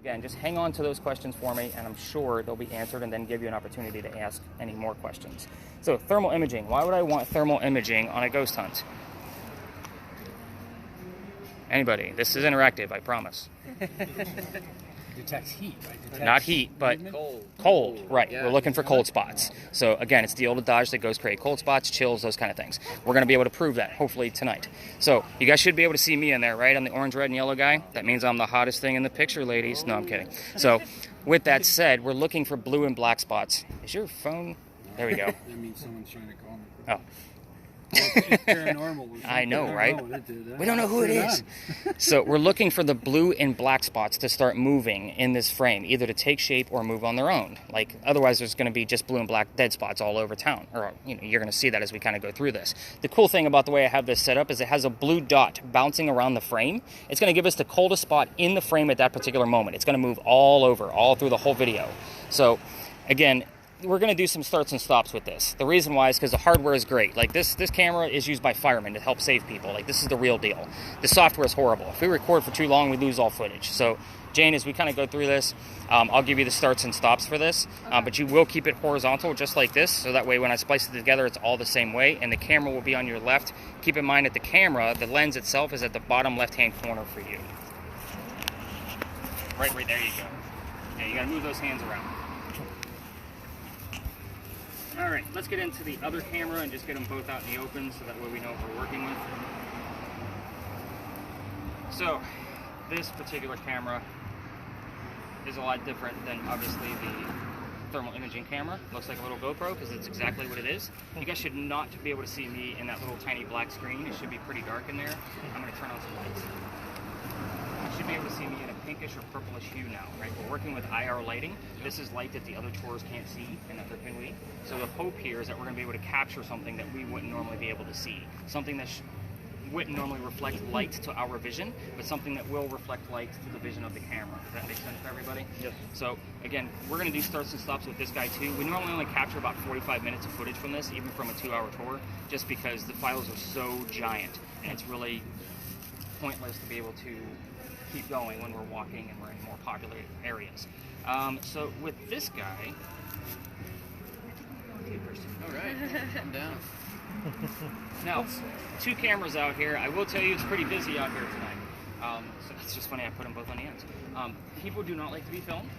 Again, just hang on to those questions for me, and I'm sure they'll be answered and then give you an opportunity to ask any more questions. So, thermal imaging. Why would I want thermal imaging on a ghost hunt? Anybody? This is interactive, I promise. Detects heat, right? Detects not heat, but cold. Right. Yeah. We're looking for cold spots. So again, it's the old adage that goes create cold spots, chills, those kind of things. We're going to be able to prove that, hopefully, tonight. So you guys should be able to see me in there, right? I'm the orange, red, and yellow guy. That means I'm the hottest thing in the picture, ladies. No, I'm kidding. So with that said, we're looking for blue and black spots. Is your phone? There we go. That means someone's trying to call me. Oh. Paranormal. I know, right? We don't know who it is. So we're looking for the blue and black spots to start moving in this frame, either to take shape or move on their own. Like, otherwise there's going to be just blue and black dead spots all over town. Or, you know, you're going to see that as we kind of go through this. The cool thing about the way I have this set up is it has a blue dot bouncing around the frame. It's going to give us the coldest spot in the frame at that particular moment. It's going to move all over, all through the whole video. So, again, we're going to do some starts and stops with this. The reason why is because the hardware is great. Like, this camera is used by firemen to help save people. Like, this is the real deal. The software is horrible. If we record for too long, we lose all footage. So, Jane, as we kind of go through this, I'll give you the starts and stops for this. But you will keep it horizontal, just like this. So that way, when I splice it together, it's all the same way. And the camera will be on your left. Keep in mind that the camera, the lens itself, is at the bottom left-hand corner for you. Right there you go. Yeah, you got to move those hands around. All right, let's get into the other camera and just get them both out in the open so that way we know what we're working with. So, this particular camera is a lot different than, obviously, the thermal imaging camera. Looks like a little GoPro because it's exactly what it is. You guys should not be able to see me in that little tiny black screen. It should be pretty dark in there. I'm going to turn on some lights. You should be able to see me in a pinkish or purplish hue now, right? We're working with IR lighting. This is light that the other tours can't see and that they're pinwheat. So the hope here is that we're going to be able to capture something that we wouldn't normally be able to see. Something that wouldn't normally reflect light to our vision, but something that will reflect light to the vision of the camera. Does that make sense for everybody? Yes. So again, we're going to do starts and stops with this guy too. We normally only capture about 45 minutes of footage from this, even from a 2-hour tour, just because the files are so giant and it's really pointless to be able to keep going when we're walking and we're in more popular areas. So with this guy, all right, I'm down. Now, 2 cameras out here. I will tell you it's pretty busy out here tonight. So it's just funny I put them both on the ends. People do not like to be filmed.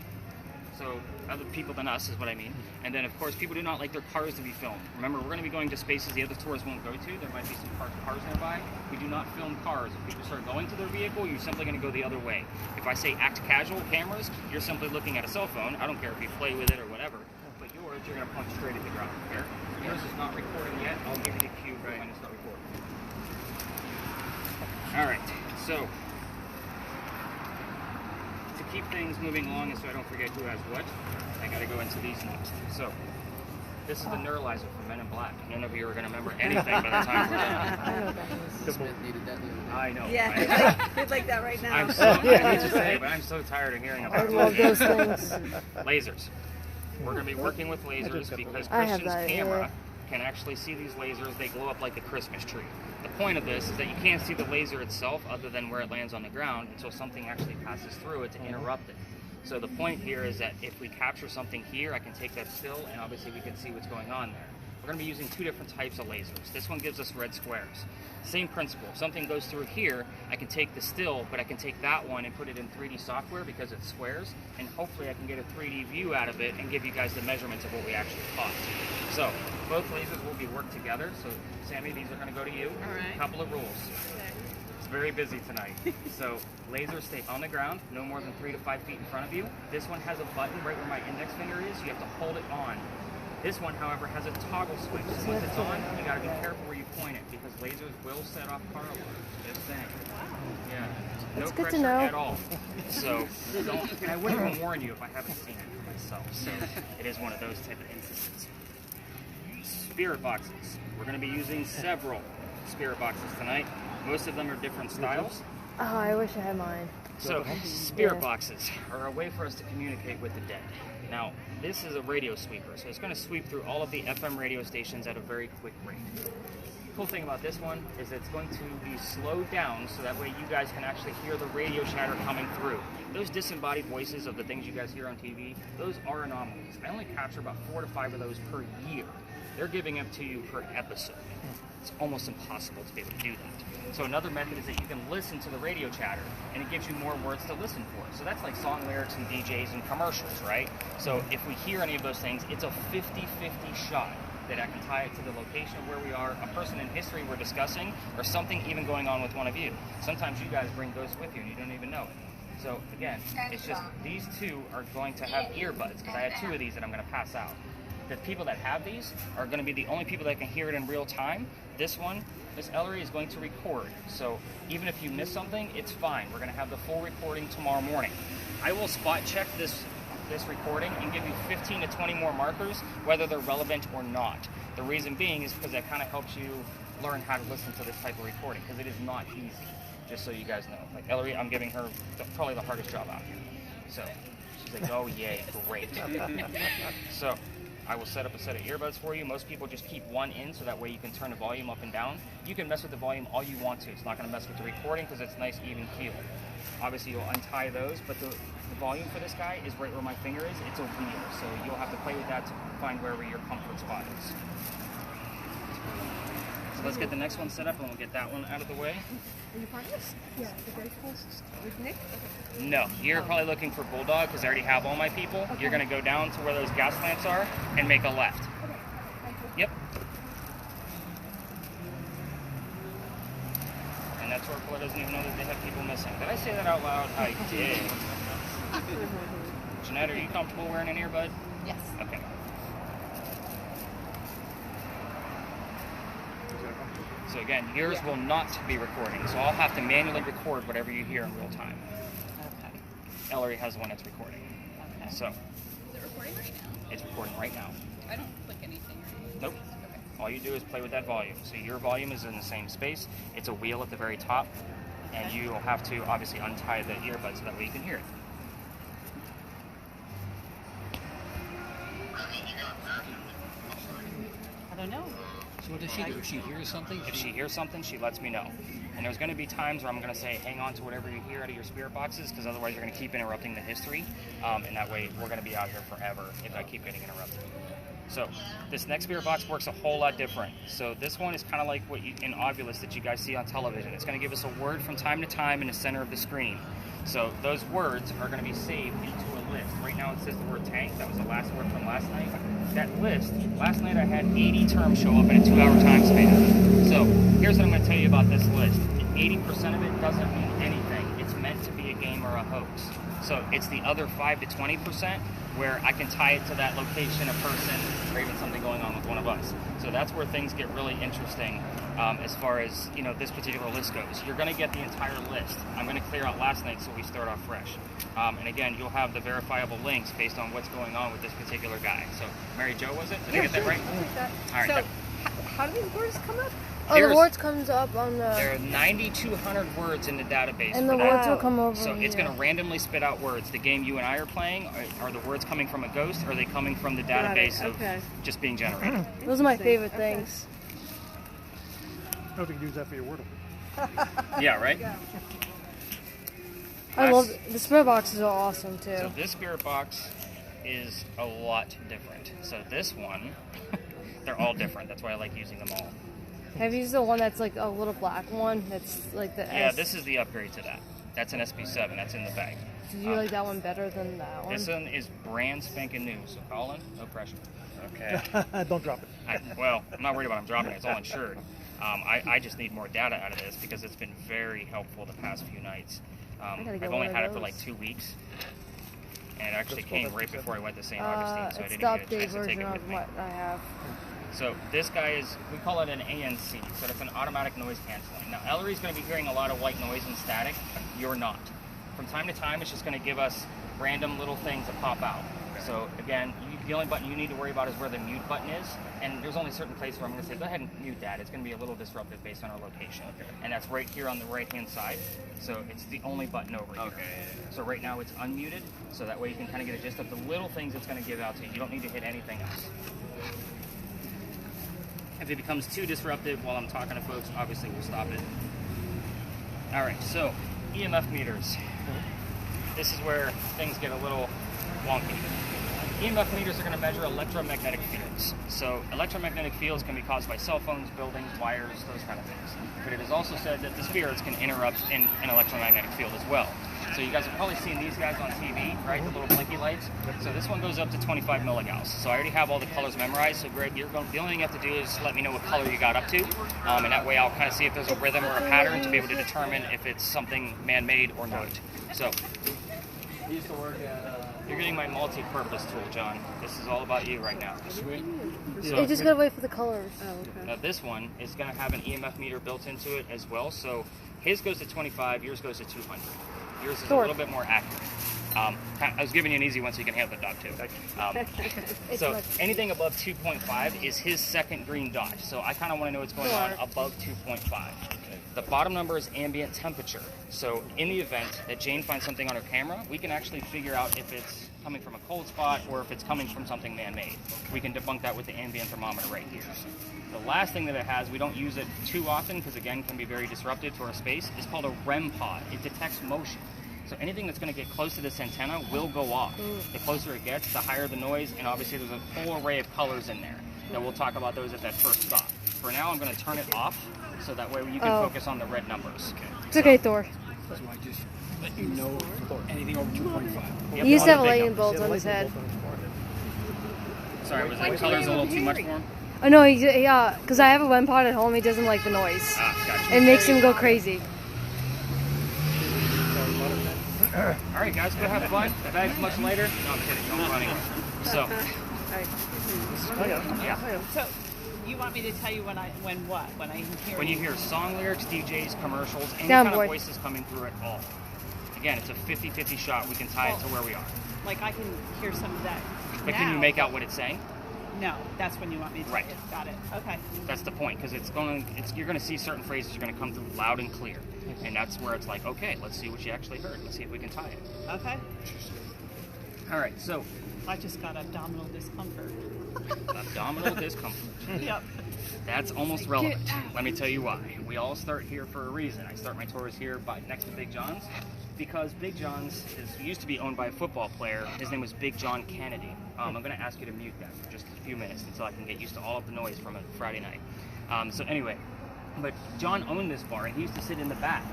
So other people than us is what I mean. And then, of course, people do not like their cars to be filmed. Remember, we're going to be going to spaces the other tours won't go to. There might be some parked cars nearby. We do not film cars. If people start going to their vehicle, you're simply going to go the other way. If I say act casual cameras, you're simply looking at a cell phone. I don't care if you play with it or whatever. But yours, you're going to punch straight at the ground. Here. Yours is not recording yet. I'll give you the cue when to start recording. All right. So, keep things moving along and so I don't forget who has what, I gotta go into these next. So, this is the neuralizer from Men in Black. None of you are gonna remember anything by the time we're done. I know what that is. Smith needed that the other day. I know. Yeah, it's like that right now. I'm so, I hate to say, but I'm so tired of hearing about I love those things. lasers. We're gonna be working with lasers because Christian's camera can actually see these lasers. They glow up like a Christmas tree. The point of this is that you can't see the laser itself other than where it lands on the ground until something actually passes through it to interrupt it. So the point here is that if we capture something here, I can take that still and obviously we can see what's going on there. We're going to be using 2 different types of lasers. This one gives us red squares. Same principle. If something goes through here, I can take the still, but I can take that one and put it in 3D software because it's squares, and hopefully I can get a 3D view out of it and give you guys the measurements of what we actually caught. So, both lasers will be worked together. So, Sammy, these are going to go to you. All right. A couple of rules. Okay. It's very busy tonight. So, lasers stay on the ground, no more than 3 to 5 feet in front of you. This one has a button right where my index finger is. You have to hold it on. This one, however, has a toggle switch. So once it's on, you gotta be careful where you point it because lasers will set off car alarms. Just saying. Yeah. No pressure at all. So don't. And I wouldn't even warn you if I haven't seen it for myself. So it is one of those type of instances. Spirit boxes. We're gonna be using several spirit boxes tonight. Most of them are different styles. Oh, I wish I had mine. So, spirit boxes are a way for us to communicate with the dead. Now, this is a radio sweeper, so it's going to sweep through all of the FM radio stations at a very quick rate. cool thing about this one is it's going to be slowed down so that way you guys can actually hear the radio chatter coming through. Those disembodied voices of the things you guys hear on TV, those are anomalies. I only capture about 4 to 5 of those per year. They're giving them to you per episode. It's almost impossible to be able to do that. So another method is that you can listen to the radio chatter, and it gives you more words to listen for. So that's like song lyrics and DJs and commercials, right? So if we hear any of those things, it's a 50-50 shot that I can tie it to the location of where we are, a person in history we're discussing, or something even going on with one of you. Sometimes you guys bring those with you and you don't even know it. So again, it's just these two are going to have earbuds, because I have 2 of these that I'm going to pass out. The people that have these are going to be the only people that can hear it in real time. This one, Miss Ellery, is going to record. So even if you miss something, it's fine. We're going to have the full recording tomorrow morning. I will spot check this recording and give you 15 to 20 more markers, whether they're relevant or not. The reason being is because that kind of helps you learn how to listen to this type of recording, because it is not easy, just so you guys know. Like Ellery, I'm giving her probably the hardest job out here. So she's like, oh yay, great. So I will set up a set of earbuds for you. Most people just keep one in so that way you can turn the volume up and down. You can mess with the volume all you want to. It's not going to mess with the recording because it's nice even keel. Obviously you'll untie those, but the volume for this guy is right where my finger is. It's a wheel, so you'll have to play with that to find wherever your comfort spot is. So let's get the next one set up and we'll get that one out of the way. Are you finding this? Yeah, the very closest. With Nick? Okay. No, you're probably looking for Bulldog because I already have all my people. Okay. You're going to go down to where those gas lamps are and make a left. Okay. Yep. And that's where Paula doesn't even know that they have people missing. Did I say that out loud? I did. Jeanette, are you comfortable wearing an earbud? Yes. Okay. So again, yours will not be recording, so I'll have to manually record whatever you hear in real time. Okay. Ellery has the one that's recording. Okay. So Is it recording right now? it's recording right now. I don't click anything or anything. Nope. Okay. All you do is play with that volume. So your volume is in the same space. It's a wheel at the very top, and you will have to obviously untie the earbuds so that way you can hear it. I don't know. So what does she do? If she hears something? If she hears something, she lets me know. And there's going to be times where I'm going to say, hang on to whatever you hear out of your spirit boxes, because otherwise you're going to keep interrupting the history. And that way we're going to be out here forever if I keep getting interrupted. So this next spirit box works a whole lot different. So this one is kind of like what in Ovulus that you guys see on television. It's going to give us a word from time to time in the center of the screen. So those words are going to be saved into a list. Right now it says the word tank. That was the last word from last night. That list, last night I had 80 terms show up in a 2-hour time span. So here's what I'm going to tell you about this list. 80% of it doesn't mean anything. It's meant to be a game or a hoax. So it's the other 5 to 20% where I can tie it to that location, a person, or even something going on with one of us. So that's where things get really interesting as far as this particular list goes. You're going to get the entire list. I'm going to clear out last night so we start off fresh. And again, you'll have the verifiable links based on what's going on with this particular guy. So Mary Jo, was it? Did I get that right? All right. So, how do these words come up? Oh, the words comes up on the... There are 9,200 words in the database. And the for that. words will come over. So it's going to randomly spit out words. The game you and I are playing, are the words coming from a ghost, or are they coming from the database of just being generated? Those are my favorite things. I don't think you use that for your wordle. Yeah, right? I love the spirit boxes are awesome too. So this spirit box is a lot different. So this one, they're all different. That's why I like using them all. Have you used the one that's like a little black one? That's like the Yeah, this is the upgrade to that. That's an SP7. That's in the bag. Did you like that one better than that one? This one is brand spanking new. So Colin, no pressure. Okay. Don't drop it. Well, I'm not worried about him dropping it. It's all insured. I just need more data out of this because it's been very helpful the past few nights. I've only had it for like 2 weeks. And it actually came right before I went to St. Augustine, so I didn't get a chance to take it with me. What I have. So this guy is, we call it an ANC, so it's an automatic noise canceling. Now Ellery's going to be hearing a lot of white noise and static. You're not. From time to time, it's just going to give us random little things that pop out. So again, the only button you need to worry about is where the mute button is, and there's only a certain place where I'm going to say, go ahead and mute that. It's going to be a little disruptive based on our location. And that's right here on the right-hand side. So it's the only button over here. So right now it's unmuted, so that way you can kind of get a gist of the little things it's going to give out to you. You don't need to hit anything else. If it becomes too disruptive while I'm talking to folks, obviously we'll stop it. All right, so EMF meters. This is where things get a little wonky. EMF meters are going to measure electromagnetic fields. So electromagnetic fields can be caused by cell phones, buildings, wires, those kind of things. But it is also said that the spirits can interrupt in an electromagnetic field as well. So you guys have probably seen these guys on TV, right? The little blinky lights. So this one goes up to 25 milligauss. So I already have all the colors memorized. So Greg, the only thing you have to do is let me know what color you got up to. And that way I'll kind of see if there's a rhythm or a pattern to be able to determine if it's something man-made or not. So you're getting my multi-purpose tool, John. This is all about you right now. Sweet. So, You just gotta wait for the colors. now this one is going to have an EMF meter built into it as well. So his goes to 25, yours goes to 200. Yours is a little bit more accurate. I was giving you an easy one so you can handle the dog too. So anything above 2.5 is his second green dot. So I kind of want to know what's going on above 2.5. The bottom number is ambient temperature. So in the event that Jane finds something on her camera, we can actually figure out if it's coming from a cold spot or if it's coming from something man-made. We can debunk that with the ambient thermometer right here. The last thing that it has, we don't use it too often because again, can be very disruptive to our space, is called a Rem Pod. It detects motion. So anything that's going to get close to this antenna will go off. The closer it gets, the higher the noise, and obviously there's a whole array of colors in there. Now we'll talk about those at that first stop. For now, I'm going to turn it off, so that way you can focus on the red numbers. It's okay, Thor. So I just let you know anything over 2.5. He used to have lightning bolts on his head. Sorry, was that colors a little too much for him? Oh no, yeah, because I have a Rem Pod at home. He doesn't like the noise. Gotcha. It makes him go crazy. All right, guys, go have fun. The bag's much later. No, I'm kidding. Don't run anywhere. So, yeah. So, you want me to tell you when I hear When you hear song lyrics, DJs, commercials, any Down, kind boy. of voices coming through at all. Again, it's a 50-50 shot. We can tie it to where we are. like I can hear some of that. But can you make out what it's saying? No, that's when you want me to. Right. Got it. Okay. That's the point, because you're going to see certain phrases are going to come through loud and clear. And that's where it's like, okay, let's see what you actually heard. Let's see if we can tie it. Okay. All right, so. I just got abdominal discomfort. Abdominal discomfort. Yep. That's almost relevant. Let me tell you why. We all start here for a reason. I start my tours here next to Big John's because Big John's used to be owned by a football player. His name was Big John Kennedy. I'm going to ask you to mute that for just a few minutes until I can get used to all of the noise from a Friday night. So anyway, but John owned this bar and he used to sit in the back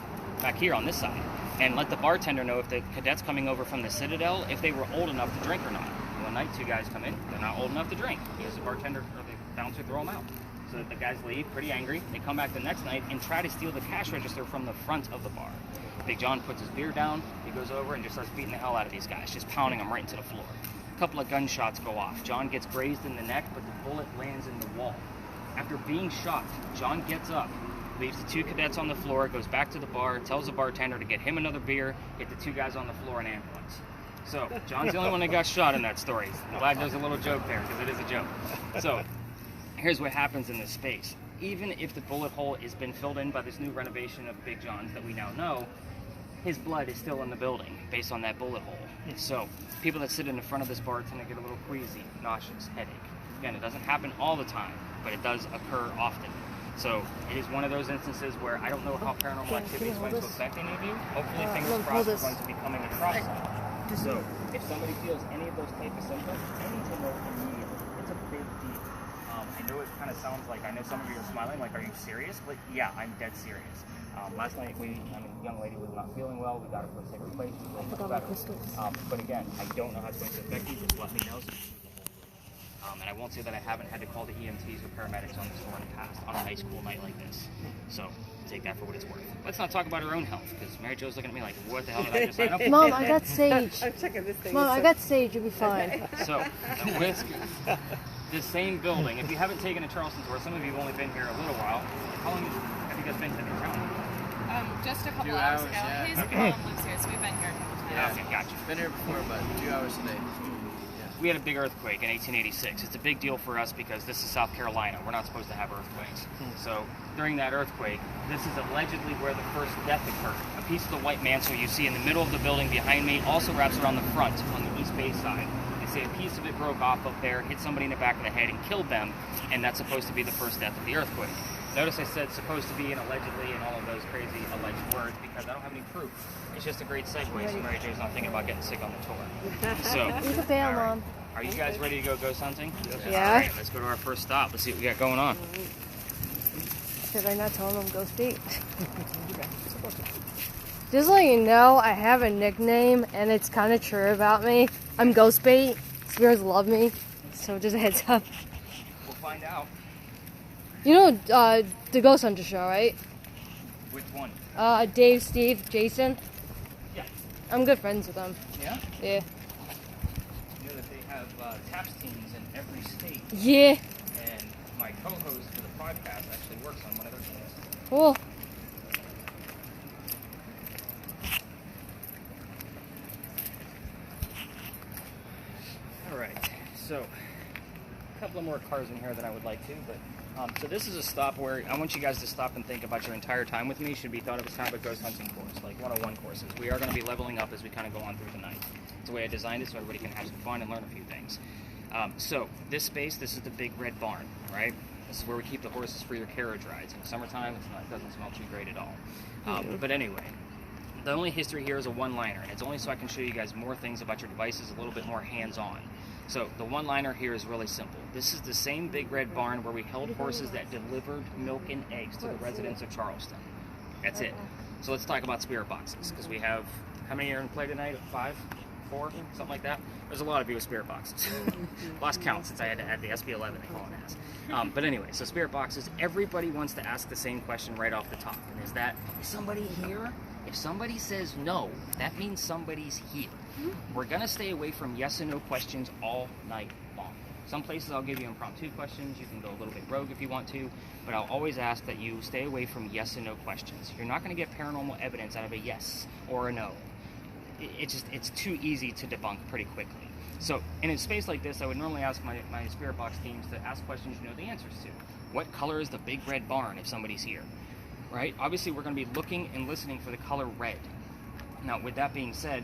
here on this side, and let the bartender know if the cadets coming over from the Citadel, if they were old enough to drink or not. One night, two guys come in, they're not old enough to drink. Because the bartender or the bouncer throw them out. So the guys leave, pretty angry. They come back the next night and try to steal the cash register from the front of the bar. Big John puts his beer down, he goes over and just starts beating the hell out of these guys, just pounding them right into the floor. A couple of gunshots go off. John gets grazed in the neck, but the bullet lands in the wall. After being shot, John gets up, leaves the two cadets on the floor, goes back to the bar, tells the bartender to get him another beer, get the two guys on the floor an ambulance. So, John's the only one that got shot in that story. I'm glad there's a little joke there, because it is a joke. So, here's what happens in this space. Even if the bullet hole has been filled in by this new renovation of Big John's that we now know, his blood is still in the building based on that bullet hole. So, people that sit in the front of this bar tend to get a little queasy, nauseous, headache. Again, it doesn't happen all the time, but it does occur often. So it is one of those instances where I don't know how paranormal activity is going to affect any of you. Hopefully, fingers crossed, we're going to be coming across it. So if somebody feels any of those type of symptoms, I need to know immediately. It's a big deal. I know it kind of sounds like, I know some of you are smiling, like, are you serious? But yeah, I'm dead serious. Last night, a young lady was not feeling well. We got her for a second place. But again, I don't know how it's going to affect you. Just let me know. And I won't say that I haven't had to call the EMTs or paramedics on this floor in the past on a nice, cool night like this. So take that for what it's worth. Let's not talk about her own health, because Mary Jo's looking at me like, what the hell did I just sign up for? Mom, I got sage. I'm checking this thing. Mom, I got sage. You'll be fine. So, with the same building, if you haven't taken a Charleston tour, some of you have only been here a little while. How long have you guys been to the town? Just a couple 2 hours hours, ago. yeah. His mom lives here, so we've been here a couple times. Yeah. Okay, gotcha. Been here before, but 2 hours today. We had a big earthquake in 1886. It's a big deal for us because this is South Carolina. We're not supposed to have earthquakes. So during that earthquake, this is allegedly where the first death occurred. A piece of the white mantle you see in the middle of the building behind me also wraps around the front on the East Bay side. It's say a piece of it broke off up there, hit somebody in the back of the head and killed them, and that's supposed to be the first death of the earthquake. Notice I said supposed to be and allegedly and all of those crazy alleged words because I don't have any proof. It's just a great segue so Mary Jo's not thinking about getting sick on the tour. So, You can fail, Mom. are you guys ready to go ghost hunting? Yeah. All right, let's go to our first stop. Let's see what we got going on. Should I not tell him I'm Ghost Pete? Just so you know, I have a nickname, and it's kind of true about me. I'm Ghost Pete. Spirits love me, so just a heads up. We'll find out. You know the Ghost Hunter show, right? Which one? Dave, Steve, Jason. Yeah. I'm good friends with them. Yeah? Yeah. You know that they have taps teams in every state, Yeah. and my co-host for the podcast actually works on one of their teams. Cool. All right, so a couple of more cars in here than I would like to, but so this is a stop where I want you guys to stop and think about your entire time with me. It should be thought of as kind of a ghost hunting course, like 101 courses. We are going to be leveling up as we kind of go on through the night. It's the way I designed it so everybody can have some fun and learn a few things. So this space, this is the big red barn, right? This is where we keep the horses for your carriage rides. In the summertime, it doesn't smell too great at all. But anyway, the only history here is a one-liner, and it's only so I can show you guys more things about your devices, a little bit more hands-on. So the one-liner here is really simple. This is the same big red barn where we held horses that delivered milk and eggs to the residents of Charleston. That's it. So let's talk about spirit boxes, because we have, how many are in play tonight? 5? 4? Something like that? There's a lot of you with spirit boxes. Lost count since I had to add the SB11, they call it as. But anyway, so spirit boxes, everybody wants to ask the same question right off the top, and is that, is somebody here? If somebody says no, that means somebody's here. We're going to stay away from yes and no questions all night long. Some places I'll give you impromptu questions. You can go a little bit rogue if you want to, but I'll always ask that you stay away from yes and no questions. You're not going to get paranormal evidence out of a yes or a no. It's too easy to debunk pretty quickly. So in a space like this, I would normally ask my spirit box teams to ask questions you know the answers to. What color is the big red barn if somebody's here? Right? Obviously, we're going to be looking and listening for the color red. Now, with that being said,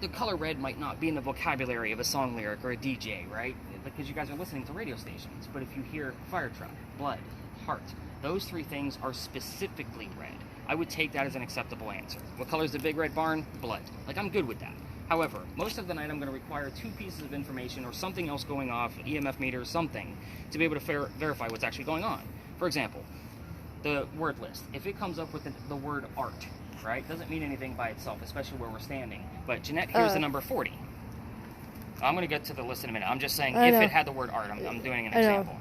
the color red might not be in the vocabulary of a song lyric or a DJ, right? Because you guys are listening to radio stations. But if you hear fire truck, blood, heart, those 3 things are specifically red. I would take that as an acceptable answer. What color is the big red barn? Blood. Like, I'm good with that. However, most of the night I'm going to require 2 pieces of information or something else going off, EMF meter, something, to be able to verify what's actually going on. For example, the word list. If it comes up with the word art, right, doesn't mean anything by itself, especially where we're standing. But Jeanette here's the number 40. I'm going to get to the list in a minute. I'm just saying if it had the word art, I'm doing an example.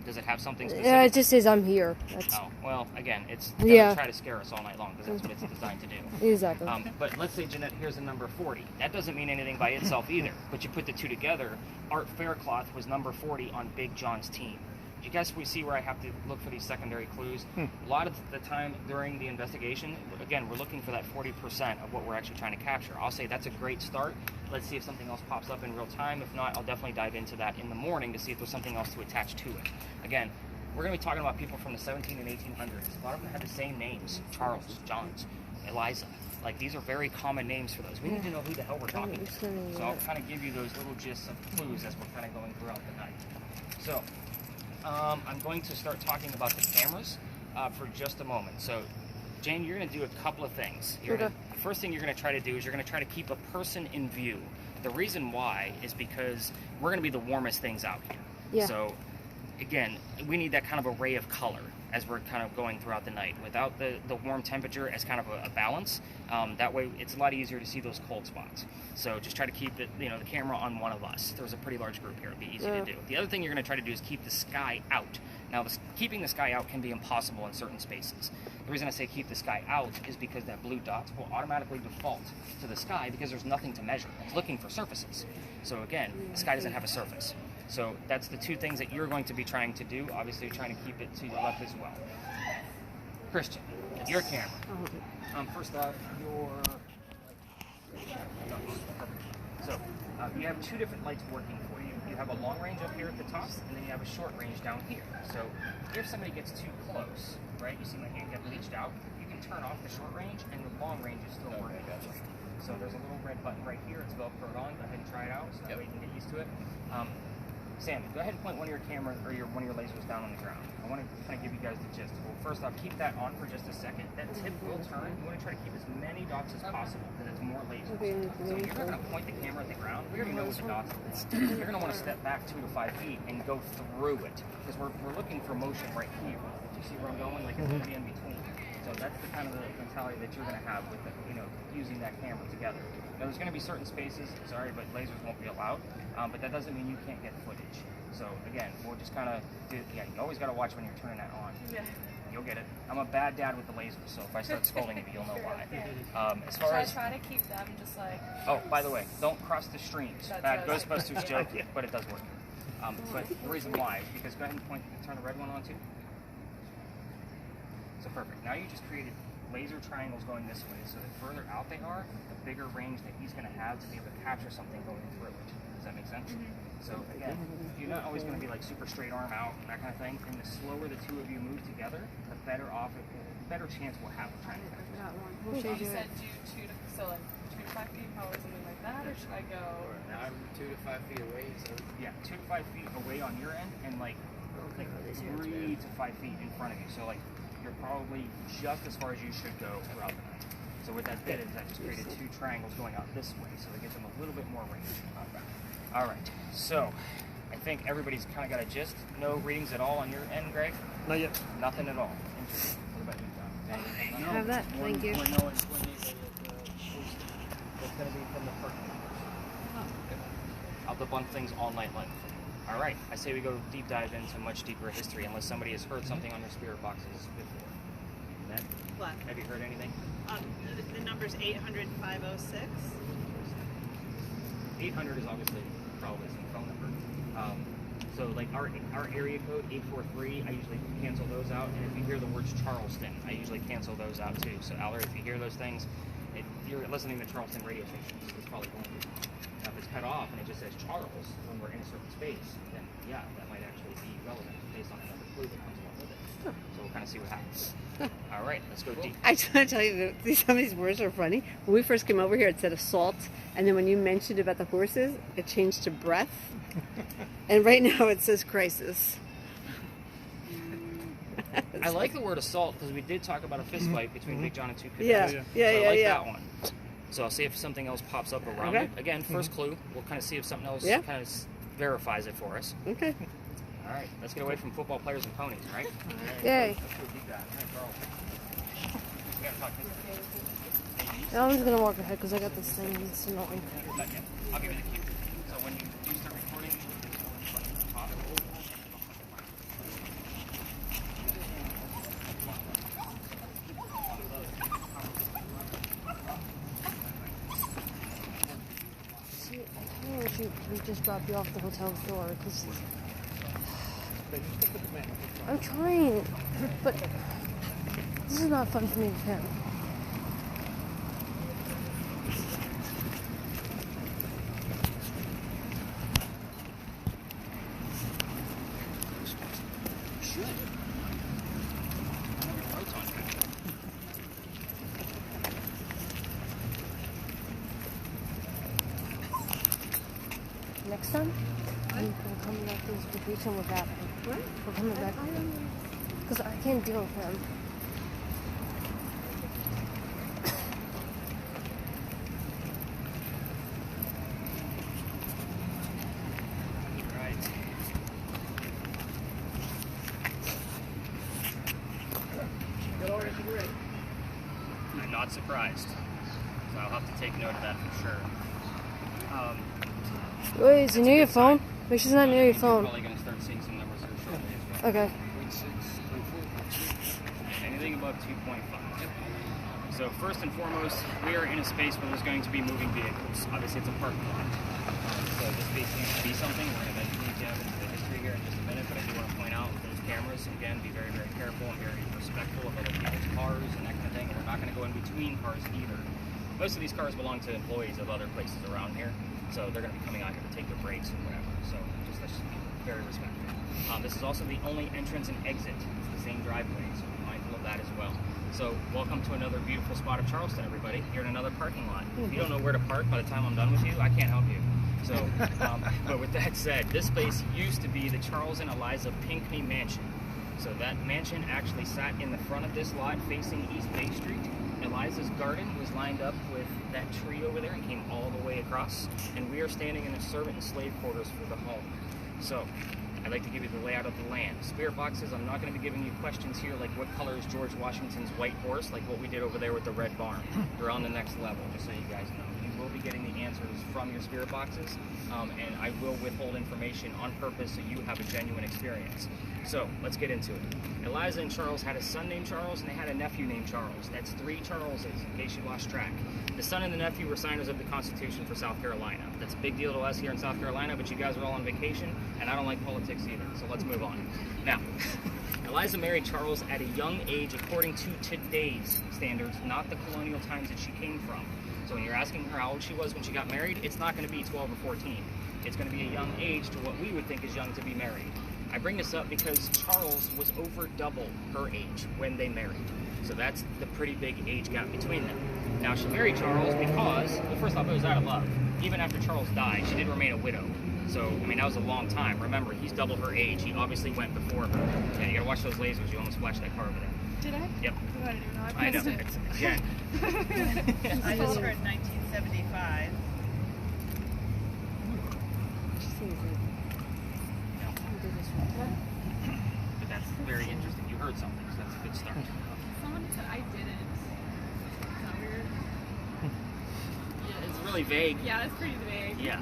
Does it have something specific? Yeah, it just says I'm here. That's... Oh, well, again, it's going to try to scare us all night long because that's what it's designed to do. Exactly. But let's say, Jeanette, here's the number 40. That doesn't mean anything by itself either. But you put the 2 together, Art Faircloth was number 40 on Big John's team. You guys see where I have to look for these secondary clues? A lot of the time during the investigation, again, we're looking for that 40% of what we're actually trying to capture. I'll say that's a great start. Let's see if something else pops up in real time. If not, I'll definitely dive into that in the morning to see if there's something else to attach to it. Again, we're going to be talking about people from the 17 and 1800s. A lot of them have the same names: Charles, Johns, Eliza. Like, these are very common names for those. We need to know who the hell we're talking to. So I'll kind of give you those little gists of clues as we're kind of going throughout the night. So I'm going to start talking about the cameras for just a moment. So, Jane, you're going to do a couple of things. The first thing you're going to try to do is you're going to try to keep a person in view. The reason why is because we're going to be the warmest things out here. Yeah. So, again, we need that kind of array of color as we're kind of going throughout the night. Without the warm temperature as kind of a balance, that way it's a lot easier to see those cold spots. So just try to keep it, the camera on one of us. There's a pretty large group here. It'd be easy to do. The other thing you're going to try to do is keep the sky out. Now, keeping the sky out can be impossible in certain spaces. The reason I say keep the sky out is because that blue dot will automatically default to the sky because there's nothing to measure. It's looking for surfaces. So again, the sky doesn't have a surface. So that's the 2 things that you're going to be trying to do. Obviously, you're trying to keep it to your left as well. Christian, your camera. First off, so you have 2 different lights working for you. You have a long range up here at the top, and then you have a short range down here. So if somebody gets too close, right, you see my hand get reached out, you can turn off the short range, and the long range is still working. So there's a little red button right here. It's Velcroed on. Go ahead and try it out so that way you can get used to it. Sammy, go ahead and point one of your cameras or one of your lasers down on the ground. I want to kind of give you guys the gist. Well, first off, keep that on for just a second. That tip will turn. You want to try to keep as many dots as possible because it's more lasers. So you're not going to point the camera at the ground. We already know what the dots are. You're going to want to step back 2 to 5 feet and go through it because we're looking for motion right here. Do you see where I'm going? Like it's going to be in between. So that's the kind of the mentality that you're going to have with the, using that camera together. Now there's going to be certain spaces, sorry, but lasers won't be allowed. But that doesn't mean you can't get footage. So again, we'll just kind of do. Yeah, you always got to watch when you're turning that on. Yeah. You'll get it. I'm a bad dad with the lasers, so if I start scolding you, you'll know why. As far as try to keep them just like. Oh, by the way, don't cross the streams. Bad Ghostbusters joke, but it does work. But the reason why is because go ahead and turn the red one on too. So perfect. Now you just created laser triangles going this way, so the further out they are, the bigger range that he's going to have to be able to capture something going through it. Does that make sense? So again, you're not always going to be like super straight arm out and that kind of thing. And the slower the two of you move together, the better chance we'll have of trying to capture. You said do 2 to 5 feet, probably something like that, or should I go? Now I'm 2 to 5 feet away, so Yeah, 2 to 5 feet away on your end, and like 3 to 5 feet in front of you. So like you're probably just as far as you should go throughout the night. So what that did is that just created 2 triangles going out this way, so it gives them a little bit more range. All right, so I think everybody's kind of got a gist. No readings at all on your end, Greg? Not yet. Nothing at all. Interesting. What about you, John? I have that. Thank you. It's going to be from the first. I'll debunk things all night long. All right, I say we go deep dive into much deeper history unless somebody has heard something on their spirit boxes before. Ned? What? Have you heard anything? The number's 800-506. 800 is obviously probably some phone number. So like our area code 843, I usually cancel those out. And if you hear the words Charleston, I usually cancel those out too. So Ellery, if you hear those things, you're listening to Charleston radio stations. It's probably going to be. Now if it's cut off and it just says Charles when we're in a certain space, then yeah, that might actually be relevant based on another clue that comes along with it. So we'll kind of see what happens. All right, let's go deep. I just want to tell you that some of these words are funny. When we first came over here, it said assault, and then when you mentioned about the horses, it changed to breath. And right now it says crisis. I like the word assault because we did talk about a fist fight between Big John and 2 cadets. Yeah, So I like yeah. that one. So I'll see if something else pops up around it. Again, first clue. We'll kind of see if something else kind of verifies it for us. Okay. All right, let's get away from football players and ponies, all right? Yay. Let's go deep dive. All right, Carl. We gotta talk history. Now I'm just gonna walk ahead because I got this thing. It's annoying. Not yet. I'll give you the cue. So when you do start recording, pop it. See, I wish we just dropped you off the hotel's door because I'm trying, but this is not fun for me to film. Next time, we're coming back to this vacation with that. What? We're coming back because I can't deal with him. I'm not surprised. So I'll have to take note of that for sure. Wait, is it near your phone? Make sure it's not near your phone. Probably going to start seeing some numbers here shortly as well. Okay. 0.6, anything above 2.5. So first and foremost, we are in a space where there's going to be moving vehicles. Obviously, it's a parking lot. So this space needs to be something. We're going to deep dive into the history here in just a minute, but I do want to point out those cameras. Again, be very, very careful and very respectful of other people's cars and that kind of thing. We're not going to go in between cars either. Most of these cars belong to employees of other places around here, so they're going to be coming out here to take their breaks or whatever. So let's just be very respectful. This is also the only entrance and exit. It's the same driveway, so be mindful of that as well. So welcome to another beautiful spot of Charleston, everybody. You're in another parking lot. If you don't know where to park by the time I'm done with you, I can't help you. So, but with that said, this space used to be the Charles and Eliza Pinckney Mansion. So that mansion actually sat in the front of this lot facing East Bay Street. Eliza's garden was lined up with that tree over there and came all the way across. And we are standing in the servant and slave quarters for the home. So I'd like to give you the layout of the land. Spirit boxes, I'm not going to be giving you questions here like what color is George Washington's white horse, like what we did over there with the red barn. They're on the next level, just so you guys know. You will be getting the answers from your spirit boxes, and I will withhold information on purpose so you have a genuine experience. So let's get into it. Eliza and Charles had a son named Charles, and they had a nephew named Charles. That's 3 Charleses, in case you lost track. The son and the nephew were signers of the Constitution for South Carolina. That's a big deal to us here in South Carolina, but you guys are all on vacation, and I don't like politics either, so let's move on. Now, Eliza married Charles at a young age according to today's standards, not the colonial times that she came from. So when you're asking her how old she was when she got married, it's not going to be 12 or 14. It's going to be a young age to what we would think is young to be married. I bring this up because Charles was over double her age when they married. So that's the pretty big age gap between them. Now, she married Charles because, well, first off, it was out of love. Even after Charles died, she did remain a widow. So, I mean, that was a long time. Remember, he's double her age. He obviously went before her. And you gotta watch those lasers. You almost flashed that car over there. Did I? Yep. I didn't even know I know. pressed it. It's Jen. I just heard 1975. But that's very interesting. You heard something, so that's a good start. Someone said I didn't. Is that weird? Yeah, it's really vague. Yeah, it's pretty vague. Yeah.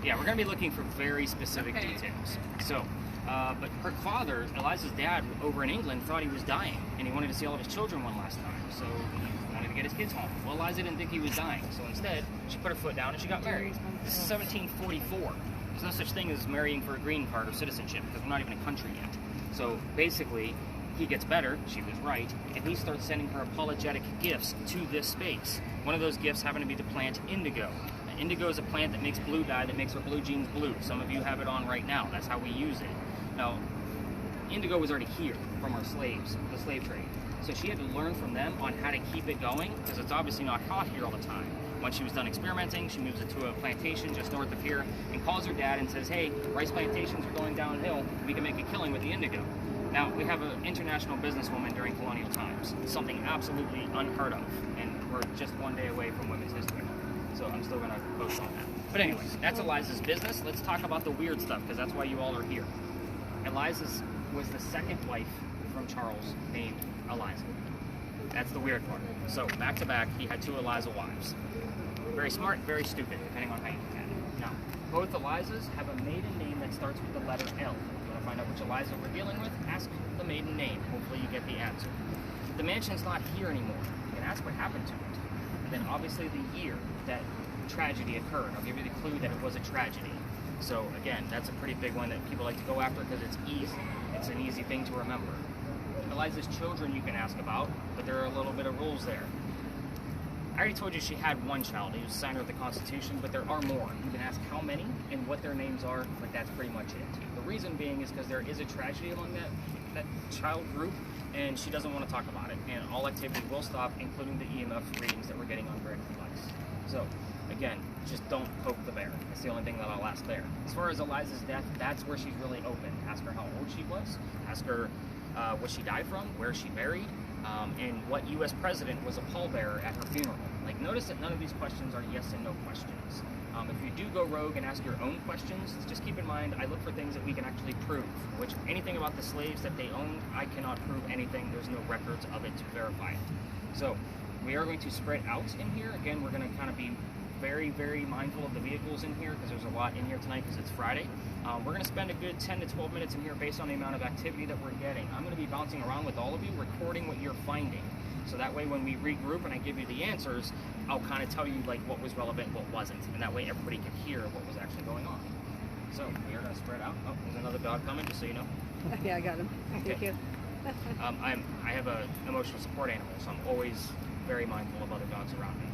Yeah, we're going to be looking for very specific Okay. details. So, but her father, Eliza's dad, over in England, thought he was dying, and he wanted to see all of his children one last time. So he wanted to get his kids home. Well, Eliza didn't think he was dying, so instead, she put her foot down and she got married. This is 1744. There's no such thing as marrying for a green card or citizenship, because we're not even a country yet. So basically, he gets better, she was right, and he starts sending her apologetic gifts to this space. One of those gifts happened to be the plant indigo. Now, indigo is a plant that makes blue dye that makes our blue jeans blue. Some of you have it on right now. That's how we use it. Now, indigo was already here from our slaves, the slave trade. So she had to learn from them on how to keep it going, because it's obviously not hot here all the time. Once she was done experimenting, she moves it to a plantation just north of here and calls her dad and says, hey, rice plantations are going downhill. We can make a killing with the indigo. Now, we have an international businesswoman during colonial times, something absolutely unheard of, and we're just one day away from Women's History Month. So I'm still going to post on that. But anyways, that's Eliza's business. Let's talk about the weird stuff, because that's why you all are here. Eliza's was the second wife from Charles named Eliza. That's the weird part. So back to back, he had 2 Eliza wives. Very smart, very stupid, depending on how you look at it. Now, both Elizas have a maiden name that starts with the letter L. If you want to find out which Eliza we're dealing with, ask the maiden name. Hopefully you get the answer. The mansion's not here anymore. You can ask what happened to it. And then obviously the year that tragedy occurred. I'll give you the clue that it was a tragedy. So again, that's a pretty big one that people like to go after because it's easy. It's an easy thing to remember. Eliza's children you can ask about, but there are a little bit of rules there. I already told you she had 1 child. He was a signer of the Constitution, but there are more. You can ask how many and what their names are, but that's pretty much it. The reason being is because there is a tragedy among that child group, and she doesn't want to talk about it. And all activity will stop, including the EMF readings that we're getting on Greg's device. So, again, just don't poke the bear. That's the only thing that I'll ask there. As far as Eliza's death, that's where she's really open. Ask her how old she was. Ask her what she died from, where she buried, and what U.S. president was a pallbearer at her funeral. Like, notice that none of these questions are yes and no questions. If you do go rogue and ask your own questions, just keep in mind, I look for things that we can actually prove, which anything about the slaves that they owned, I cannot prove anything. There's no records of it to verify it. So, we are going to spread out in here. Again, we're going to kind of be very, very mindful of the vehicles in here because there's a lot in here tonight because it's Friday. We're going to spend a good 10 to 12 minutes in here based on the amount of activity that we're getting. I'm going to be bouncing around with all of you, recording what you're finding. So that way when we regroup and I give you the answers, I'll kind of tell you like what was relevant, what wasn't. And that way everybody can hear what was actually going on. So we are going to spread out. Oh, there's another dog coming, just so you know. Yeah, I got him. Thank you. I have an emotional support animal, so I'm always very mindful of other dogs around me.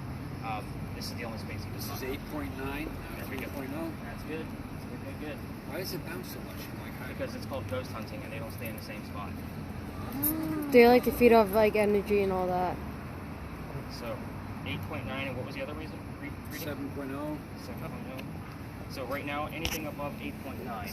This is the only space you can This is find. 8.9. There we go. 8.0. That's good. That's good. Why does it bounce so much? Like, Because it's called ghost hunting and they don't stay in the same spot. They like to feed off like energy and all that. So 8.9, and what was the other reason? Reading? 7.0. 7.0. So right now, anything above 8.9.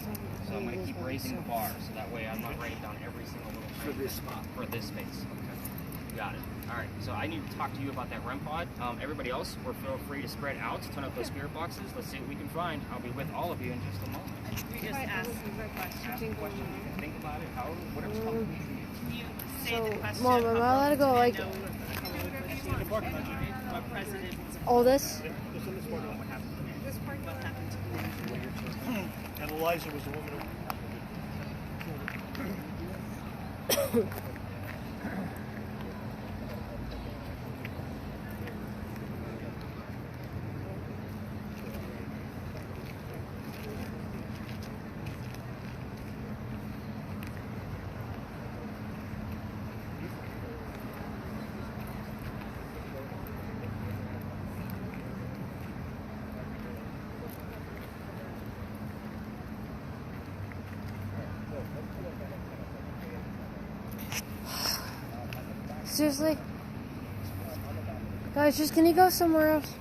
So I'm going to keep raising the bar, so that way I'm not writing down every single little For thing this spot. for this space. Okay. Got it. All right. So I need to talk to you about that Rem Pod. Everybody else, feel free to spread out, turn up those spirit boxes. Let's see what we can find. I'll be with all of you in just a moment. We just asked the question. Ask a question. You can think about it. However, whatever's comfortable for you. Can you say the question? Mom, am I allowed to go like What president was all this? what happened to And Eliza was the woman who Seriously? Guys, just can you go somewhere else?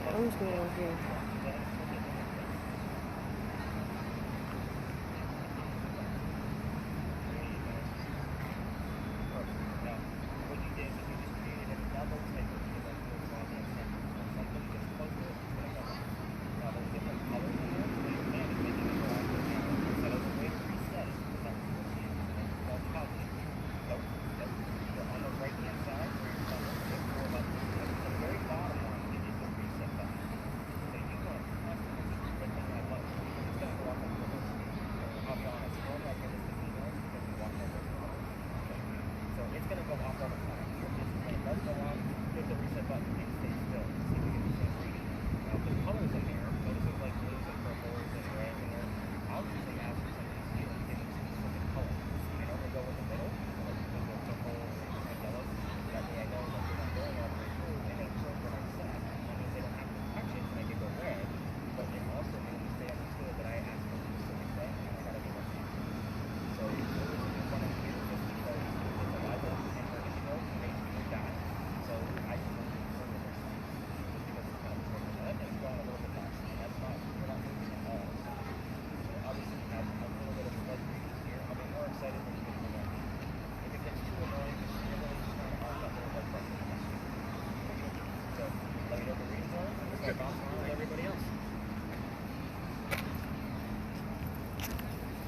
I'm just gonna go here.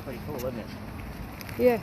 Pretty cool, isn't it? Yeah.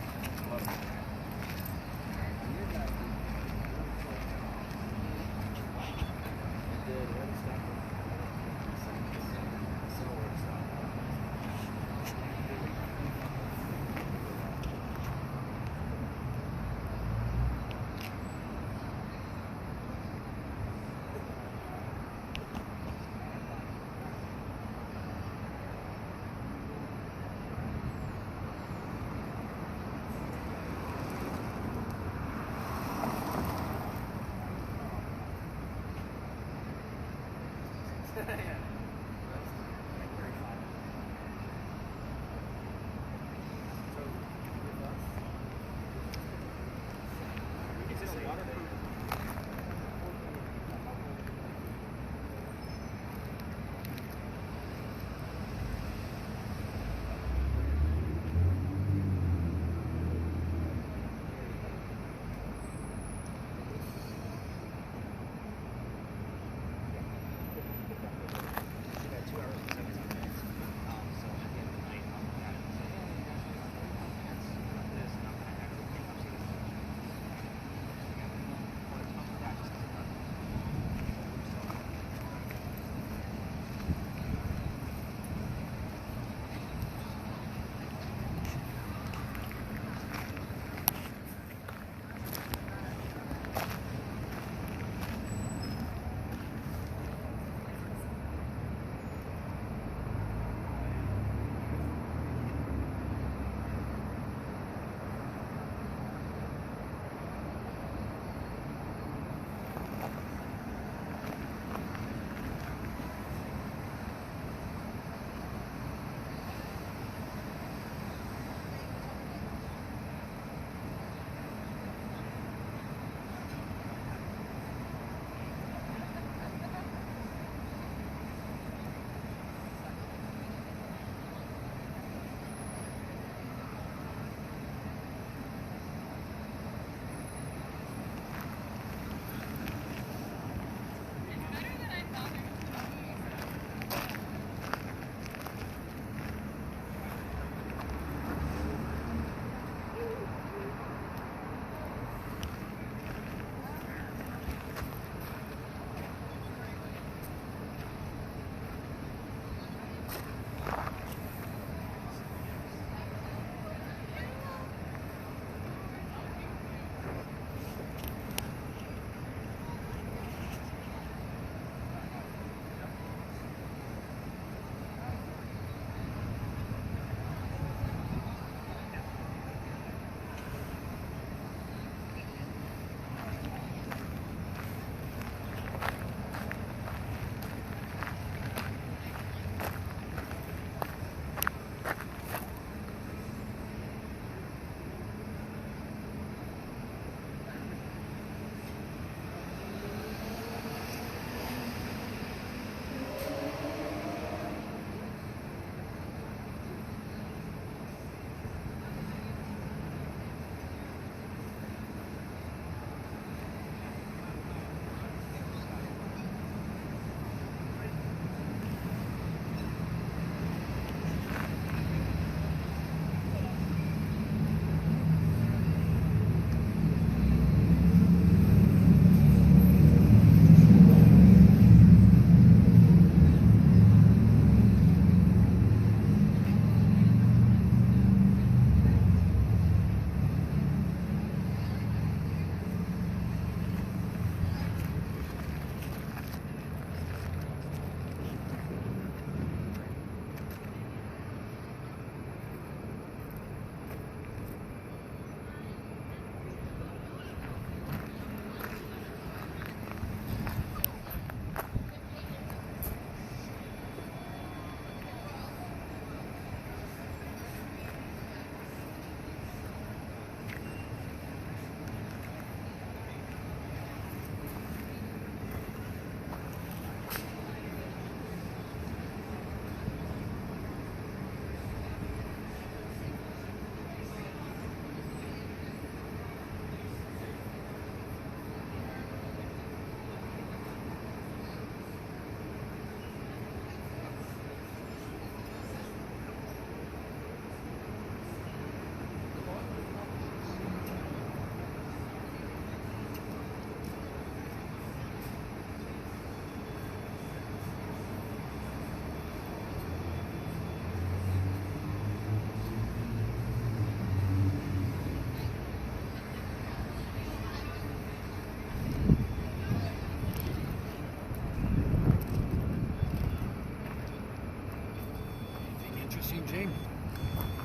you seen Jane?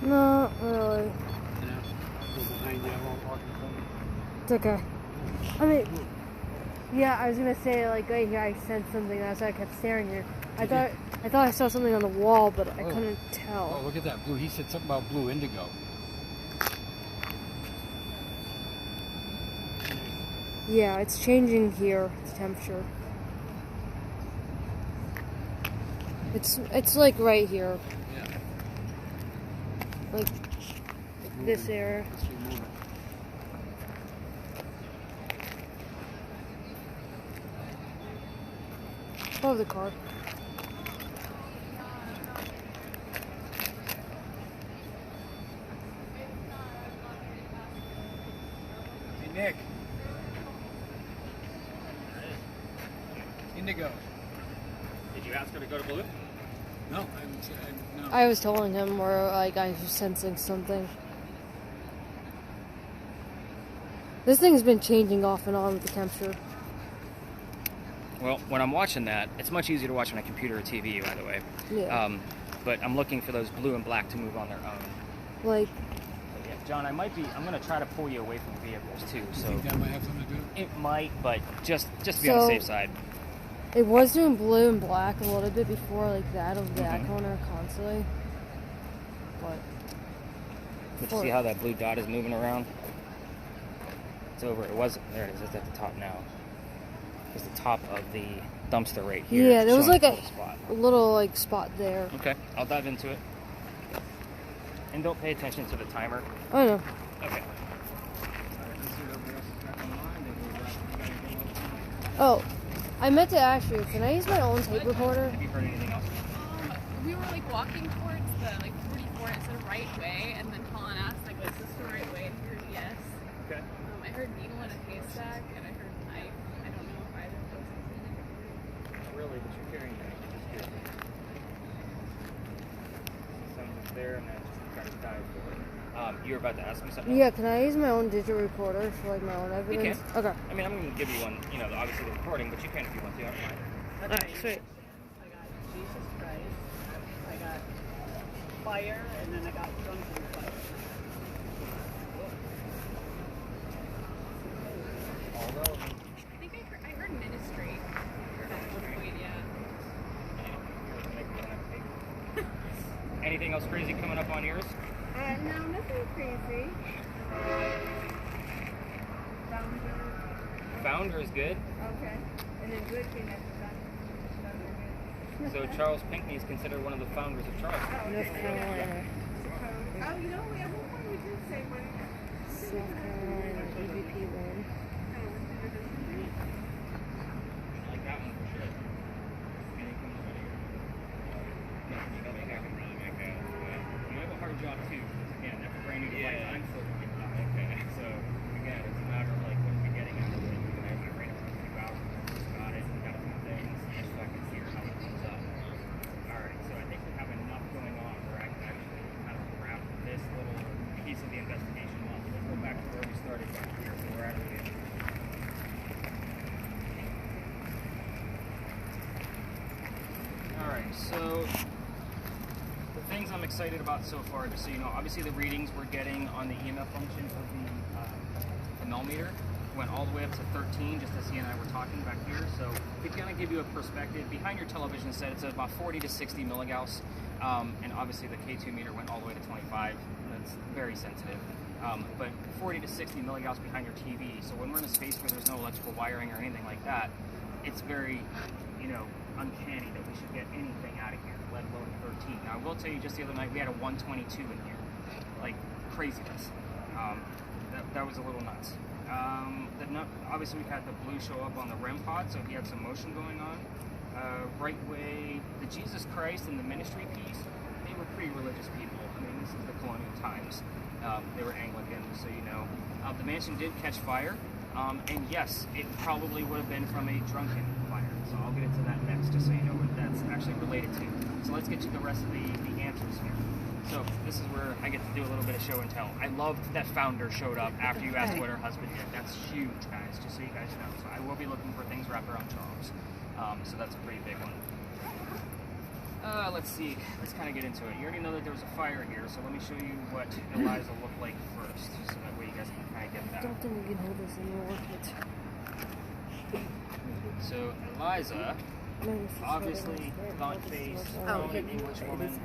No, really. Yeah. Go behind you. I won't walk in front of you. It's okay. I mean, yeah, I was gonna say like right here I sensed something. That's why I kept staring here. I thought I saw something on the wall, but I couldn't tell. Oh, look at that blue. He said something about blue indigo. Yeah, it's changing here. The temperature. It's like right here, Yeah. like this area. Let's see, move it. Above the car. Hey, Nick. Indigo. Did you ask her to go to blue? No, no. I was telling him where like I was sensing something. This thing's been changing off and on with the temperature. Well, when I'm watching that, it's much easier to watch on a computer or TV, by the way. Yeah. But I'm looking for those blue and black to move on their own. Like, But yeah, John, I'm going to try to pull you away from vehicles too. You So think that might have something to do with it? it might, but just to be on the So- safe side. it was doing blue and black a little bit before, like that of that corner constantly. But But you see how that blue dot is moving around? It's over. It was there. It is. It's at the top now. It's the top of the dumpster right here. yeah, there was showing like the spot. a little like spot there. Okay, I'll dive into it. And don't pay attention to the timer. I know. Okay. Oh, I meant to ask you, can I use my own tape recorder? Have you heard anything else? We were like walking towards the like 44 and it said right way, and then Colin asked like, "Is this the right way?" And he heard yes. Okay. I heard needle in a haystack, and I heard knife. I don't know if either of those is Really, but you're hearing that. Just good. Someone's there, and then just try to dive for it. You were about to ask me something? Yeah, can I use my own digital recorder for like my own evidence? Okay. I mean, I'm going to give you one, obviously the recording, but you can if you want to. I don't mind. Alright, sweet. I got Jesus Christ. I got fire, and then I got drunken fire. Although, I think I heard ministry. At one point, yeah. anything else crazy coming up on yours? No, nothing crazy. Founder is good. Okay. And then good thing after So Charles Pinckney is considered one of the founders of Charles. North Carolina. Oh, you know, at one point we did say when. South Carolina, EVP one. I like that one for sure. You have a hard job too, because again, that's a brand new device. I'm still working on it. Okay. So again, it's a matter of like what are we getting out of it. I ran it for a few hours, just got it, got a few things, just so I can see how it comes up. Alright, so I think we have enough going on where I can actually kind of wrap this little piece of the investigation up. Let's go back to where we started back here. So we're at it. Alright, so the things I'm excited about so far, just so you know, obviously the readings we're getting on the EMF function of the millimeter went all the way up to 13, just as he and I were talking back here. So to kind of give you a perspective, behind your television set, it's about 40 to 60 milligauss, and obviously the K2 meter went all the way to 25. That's very sensitive. But 40 to 60 milligauss behind your TV. So when we're in a space where there's no electrical wiring or anything like that, it's very, uncanny that we should get anything out of here, let alone 13. Now, I will tell you, just the other night, we had a 122 in here. Like, craziness. That was a little nuts. Obviously, we had the blue show up on the Rem Pod, so he had some motion going on. Right way, the Jesus Christ and the ministry piece, they were pretty religious people. I mean, this is the colonial times. They were Anglican, so you know. The mansion did catch fire, and yes, it probably would have been from a drunken fire. So I'll get into that next, just so you know what that's actually related to. So let's get to the rest of the answers here. So this is where I get to do a little bit of show and tell. I loved that founder showed up after you asked what her husband did. That's huge, guys, just so you guys know. So I will be looking for things wrapped around Charles. So that's a pretty big one. Let's see. Let's kind of get into it. You already know that there was a fire here, so let me show you what Eliza looked like first, so that way you guys can kind of get I that. don't think we can hold this anymore. So Eliza, obviously, gaunt face, prominent English woman,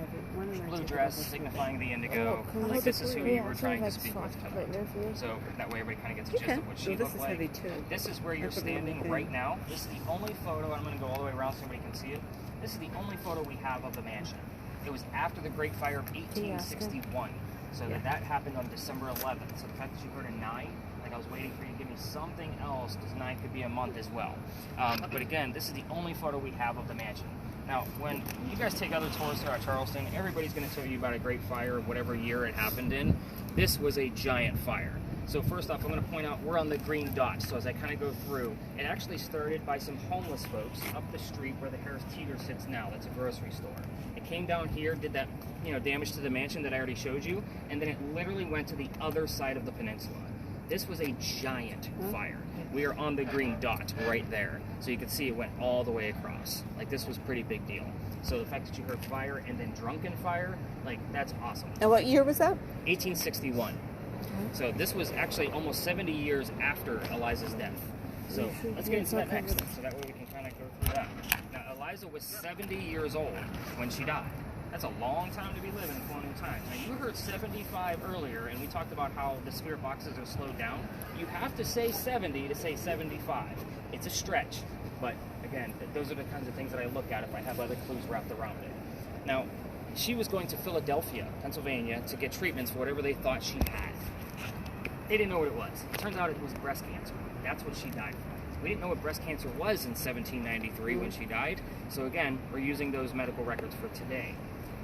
blue dress signifying the indigo. Like this is who you were trying to speak with tonight. So that way everybody kind of gets a gist of what she this looked is like. heavy too. This is where you're standing right now. This is the only photo, and I'm going to go all the way around so everybody can see it. This is the only photo we have of the mansion. It was after the Great Fire of 1861. So that happened on December 11th. So the fact that you heard a 9, like I was waiting for you to give me something else, because 9 could be a month as well. But again, this is the only photo we have of the mansion. Now, when you guys take other tours here at Charleston, everybody's going to tell you about a Great Fire of whatever year it happened in. This was a giant fire. So first off, I'm going to point out we're on the green dot. So as I kind of go through, it actually started by some homeless folks up the street where the Harris Teeter sits now. That's a grocery store. It came down here, did that damage to the mansion that I already showed you, and then it literally went to the other side of the peninsula. This was a giant fire. We are on the green dot right there. So you can see it went all the way across. Like, this was a pretty big deal. So the fact that you heard fire and then drunken fire, like, that's awesome. And what year was that? 1861. So this was actually almost 70 years after Eliza's death. So let's get into that next, so that way we can kind of go through that. Now, Eliza was 70 years old when she died. That's a long time to be living in colonial times. Now, you heard 75 earlier, and we talked about how the spirit boxes are slowed down. You have to say 70 to say 75. It's a stretch, but again, those are the kinds of things that I look at if I have other clues wrapped around it. Now, she was going to Philadelphia, Pennsylvania, to get treatments for whatever they thought she had. They didn't know what it was. It turns out it was breast cancer. That's what she died from. We didn't know what breast cancer was in 1793 when she died. So again, we're using those medical records for today.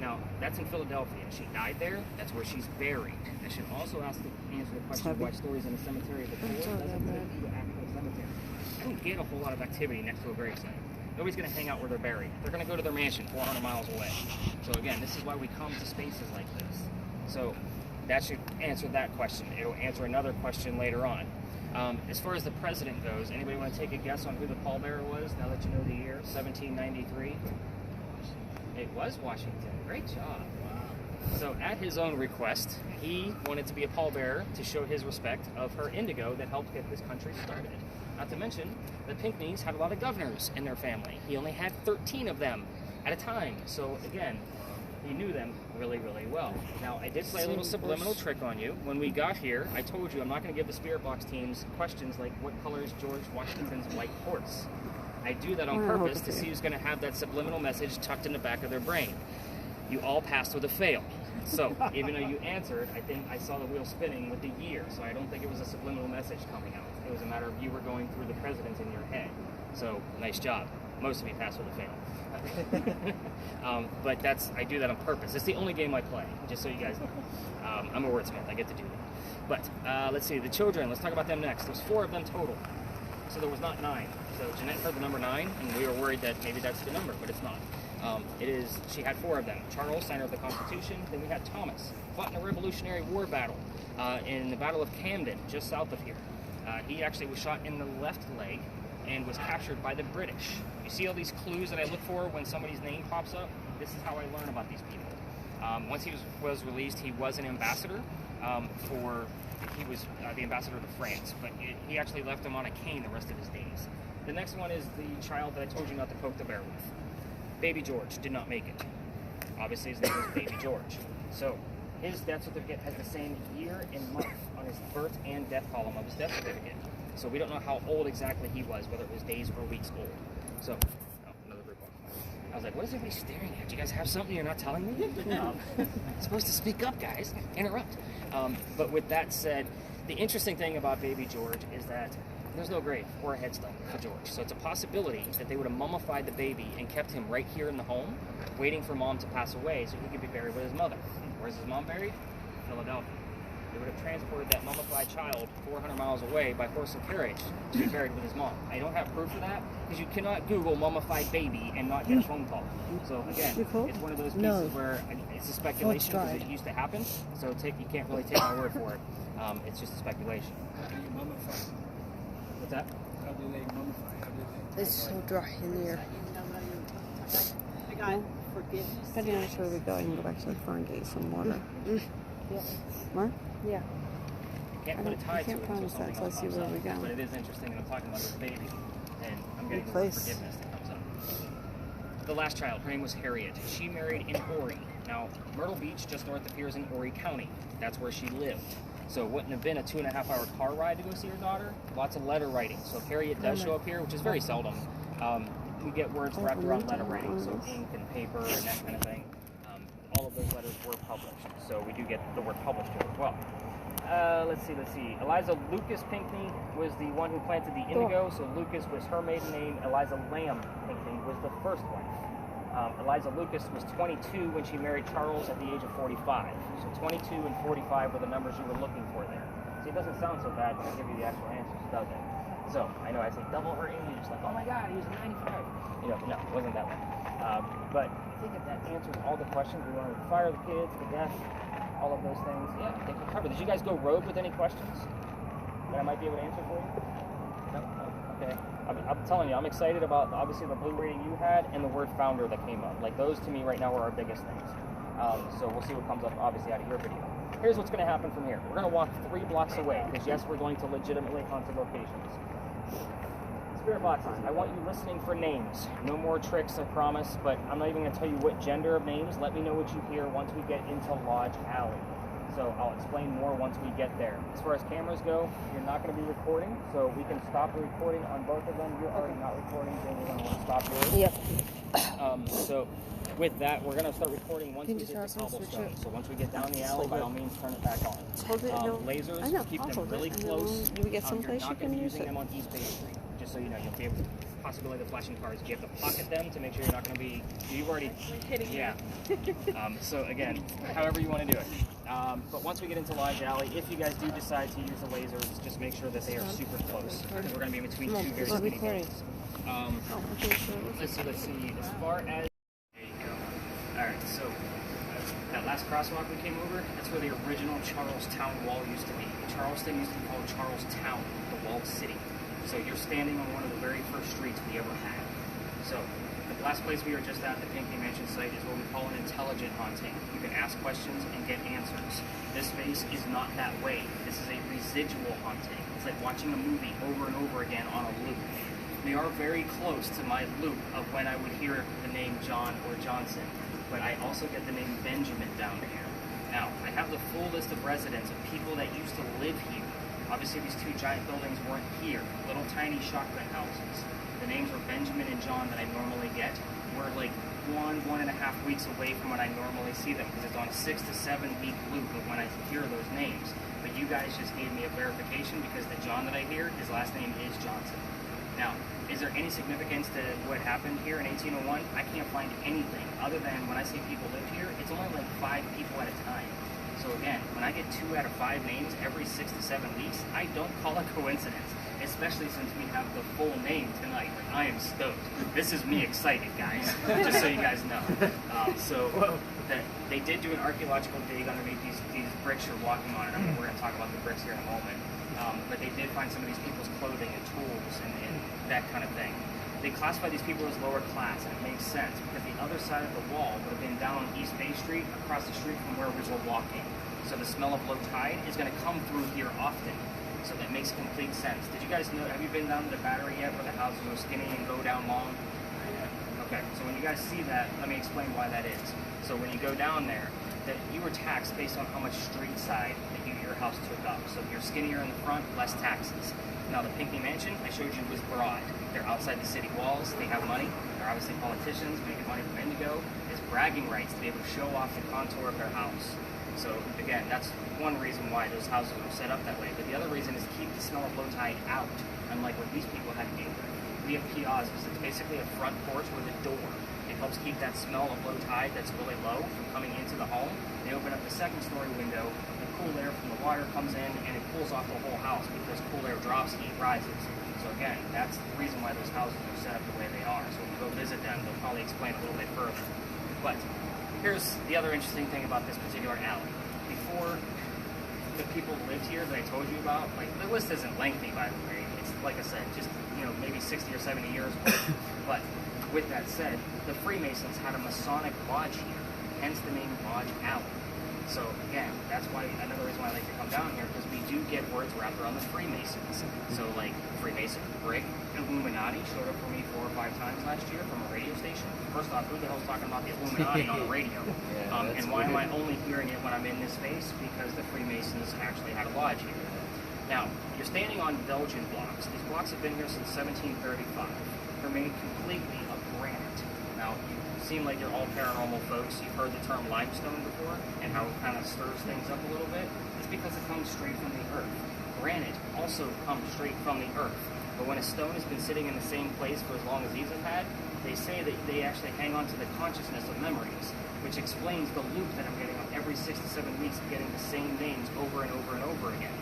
Now, that's in Philadelphia. She died there. That's where she's buried. I should also answer the question of why stories in a cemetery before doesn't fit into an actual cemetery. I don't get a whole lot of activity next to a gravesite. Nobody's going to hang out where they're buried. They're going to go to their mansion 400 miles away. So again, this is why we come to spaces like this. So that should answer that question. It'll answer another question later on. As far as the president goes, anybody want to take a guess on who the pallbearer was now that you know the year? 1793? It was Washington. Great job. Wow. So at his own request, he wanted to be a pallbearer to show his respect of her indigo that helped get this country started. Not to mention, the Pinckneys had a lot of governors in their family. He only had 13 of them at a time. So again, he knew them really, really well. Now, I did play a little subliminal trick on you. When we got here, I told you I'm not going to give the Spirit Box teams questions like, what color is George Washington's white horse? I do that on purpose to see who's going to have that subliminal message tucked in the back of their brain. You all passed with a fail. So, even though you answered, I think I saw the wheel spinning with the year, so I don't think it was a subliminal message coming out. It was a matter of you were going through the presidents in your head. So, nice job. Most of you passed with a fail. But I do that on purpose. It's the only game I play, just so you guys know. I'm a wordsmith. I get to do that. But let's see, the children, let's talk about them next. There's 4 of them total. So there was not 9. So Jeanette heard the number 9, and we were worried that maybe that's the number, but it's not. She had 4 of them. Charles, signer of the Constitution. Then we had Thomas, fought in a Revolutionary War battle in the Battle of Camden, just south of here. He actually was shot in the left leg and was captured by the British. You see all these clues that I look for when somebody's name pops up? This is how I learn about these people. Once he was released, he was an ambassador he was the ambassador to France, but he actually left him on a cane the rest of his days. The next one is the child that I told you not to poke the bear with. Baby George did not make it. Obviously, his name was Baby George. So his death certificate has the same year and month on his birth and death column of his death certificate. So we don't know how old exactly he was, whether it was days or weeks old. So, another group one. I was like, what is everybody staring at? Do you guys have something you're not telling me? Supposed to speak up, guys. Interrupt. But with that said, the interesting thing about Baby George is that there's no grave or a headstone for George. So it's a possibility that they would have mummified the baby and kept him right here in the home, waiting for Mom to pass away so he could be buried with his mother. Where's his mom buried? Philadelphia. They would have transported that mummified child 400 miles away by horse and carriage to be buried with his mom. I don't have proof of that because you cannot Google mummified baby and not get a phone call. So again, it's one of those pieces where it's a speculation because it used to happen. So you can't really take my word for it. It's just a speculation. How do you mummify? What's that? How do they mummify? It's so dry in here. I got forgiveness. Depending on which way we go, I can go back to the car and get you some water. Yeah. What? Yeah. Can't I put a don't- tie I to can't it promise until that something until I see else where pops we up. go. But it is interesting that I'm talking about this baby, and I'm getting the Good word place. forgiveness that comes up. The last child, her name was Harriet. She married in Horry. Now, Myrtle Beach, just north of here, is in Horry County. That's where she lived. So it wouldn't have been a 2.5-hour car ride to go see her daughter. Lots of letter writing. So if Harriet does show up here, which is very seldom, we get words wrapped around letter writing, so ink and paper and that kind of thing. All of those letters were published, so we do get the word published here as well. Let's see. Eliza Lucas Pinckney was the one who planted the indigo, so Lucas was her maiden name. Eliza Lamb Pinckney was the first wife. Eliza Lucas was 22 when she married Charles at the age of 45. So 22 and 45 were the numbers you were looking for there. See, it doesn't sound so bad when I give you the actual answers, does it? So, I know I say double her age, it's like, oh my god, he was 95. You know, no, it wasn't that one. But I think if that answers all the questions, we want to fire the kids, the death, all of those things. Yeah, I think we covered. Did you guys go rogue with any questions that I might be able to answer for you? No? Okay. I'm telling you, I'm excited about, obviously, the blue rating you had and the word founder that came up. Like, those to me right now are our biggest things. So we'll see what comes up, obviously, out of your video. Here's what's going to happen from here. We're going to walk 3 blocks away, because yes, we're going to legitimately haunted locations. Spirit boxes, I want you listening for names. No more tricks, I promise, but I'm not even going to tell you what gender of names. Let me know what you hear once we get into Lodge Alley. So I'll explain more once we get there. As far as cameras go, you're not going to be recording, so we can stop the recording on both of them. You're already not recording, then you're going to want to stop yours. Yep. So with that, we're going to start recording once we hit the cobblestone. So once we get down the alley, by all means, turn it back on. Hold it, no. Lasers, I know, keep I'll them hold really it, and close. then when we get someplace you're you not going can to be use using it. them on East Bay Street, just so you know. You'll be able to possibility the flashing cards. You have to pocket them to make sure you're not going to be. You've already hitting yeah. So again, however you want to do it. But once we get into Lodge Alley, if you guys do decide to use the lasers, just make sure that they are super close, because we're going to be in between two very skinny buildings. Let's see. As far as there you go. All right. So that last crosswalk we came over, that's where the original Charlestown Wall used to be. Charleston used to be called Charlestown, the walled city. So you're standing on one of the very first streets we ever had. So the last place we were just at, the Pinckney Mansion site, is what we call an intelligent haunting. You can ask questions and get answers. This space is not that way. This is a residual haunting. It's like watching a movie over and over again on a loop. We are very close to my loop of when I would hear the name John or Johnson, but I also get the name Benjamin down here. Now, I have the full list of residents of people that used to live here. Obviously, these 2 giant buildings weren't here. Little tiny shotgun houses. The names were Benjamin and John that I normally get. We're like 1.5 weeks away from when I normally see them, because it's on a 6 to 7 week loop of when I hear those names. But you guys just gave me a verification, because the John that I hear, his last name is Johnson. Now, is there any significance to what happened here in 1801? I can't find anything other than when I say people live here, it's only like 5 people at a time. So again, when I get 2 out of 5 names every 6 to 7 weeks, I don't call it coincidence, especially since we have the full name tonight. Like, I am stoked. This is me excited, guys, just so you guys know. They did do an archaeological dig underneath these bricks you're walking on. And I mean, we're going to talk about the bricks here in a moment. But they did find some of these people's clothing and tools and that kind of thing. They classify these people as lower class, and it makes sense, because the other side of the wall would have been down on East Bay Street, across the street from where we were walking. So the smell of low tide is going to come through here often. So that makes complete sense. Did you guys know, have you been down to the Battery yet, where the houses go skinny and go down long? Okay, so when you guys see that, let me explain why that is. So when you go down there, that you were taxed based on how much street side that your house took up. So if you're skinnier in the front, less taxes. Now the Pinckney Mansion I showed you was broad. They're outside the city walls. They have money. They're obviously politicians making money from indigo. It's bragging rights to be able to show off the contour of their house. So again, that's one reason why those houses were set up that way. But the other reason is to keep the smell of low tide out, unlike what these people have here. We have kiosks. It's basically a front porch with a door. It helps keep that smell of low tide that's really low from coming into the home. They open up the 2nd story window. The cool air from the water comes in, and it cools off the whole house, because cool air drops, heat rises. So again, that's the reason why those houses are set up the way they are. So when you go visit them, they'll probably explain a little bit further. But here's the other interesting thing about this particular alley. Before the people lived here that I told you about, like, the list isn't lengthy, by the way. It's, like I said, just, maybe 60 or 70 years worth. But With that said, the Freemasons had a Masonic lodge here, hence the name Lodge Alley. So again, that's why another reason why I like to come down here, because we do get words wrapped around the Freemasons. So like Freemason, Brig, Illuminati showed up for me 4 or 5 times last year from a radio station. First off, who the hell's talking about the Illuminati on the radio? And why am I only hearing it when I'm in this space? Because the Freemasons actually had a lodge here. Now, you're standing on Belgian blocks. These blocks have been here since 1735. They're made completely of granite. Now, you seem like you're all paranormal folks. You've heard the term limestone before and how it kind of stirs things up a little bit. It's because it comes straight from the earth. Granite also comes straight from the earth. But when a stone has been sitting in the same place for as long as these have had, they say that they actually hang on to the consciousness of memories, which explains the loop that I'm getting on every 6 to 7 weeks of getting the same names over and over and over again.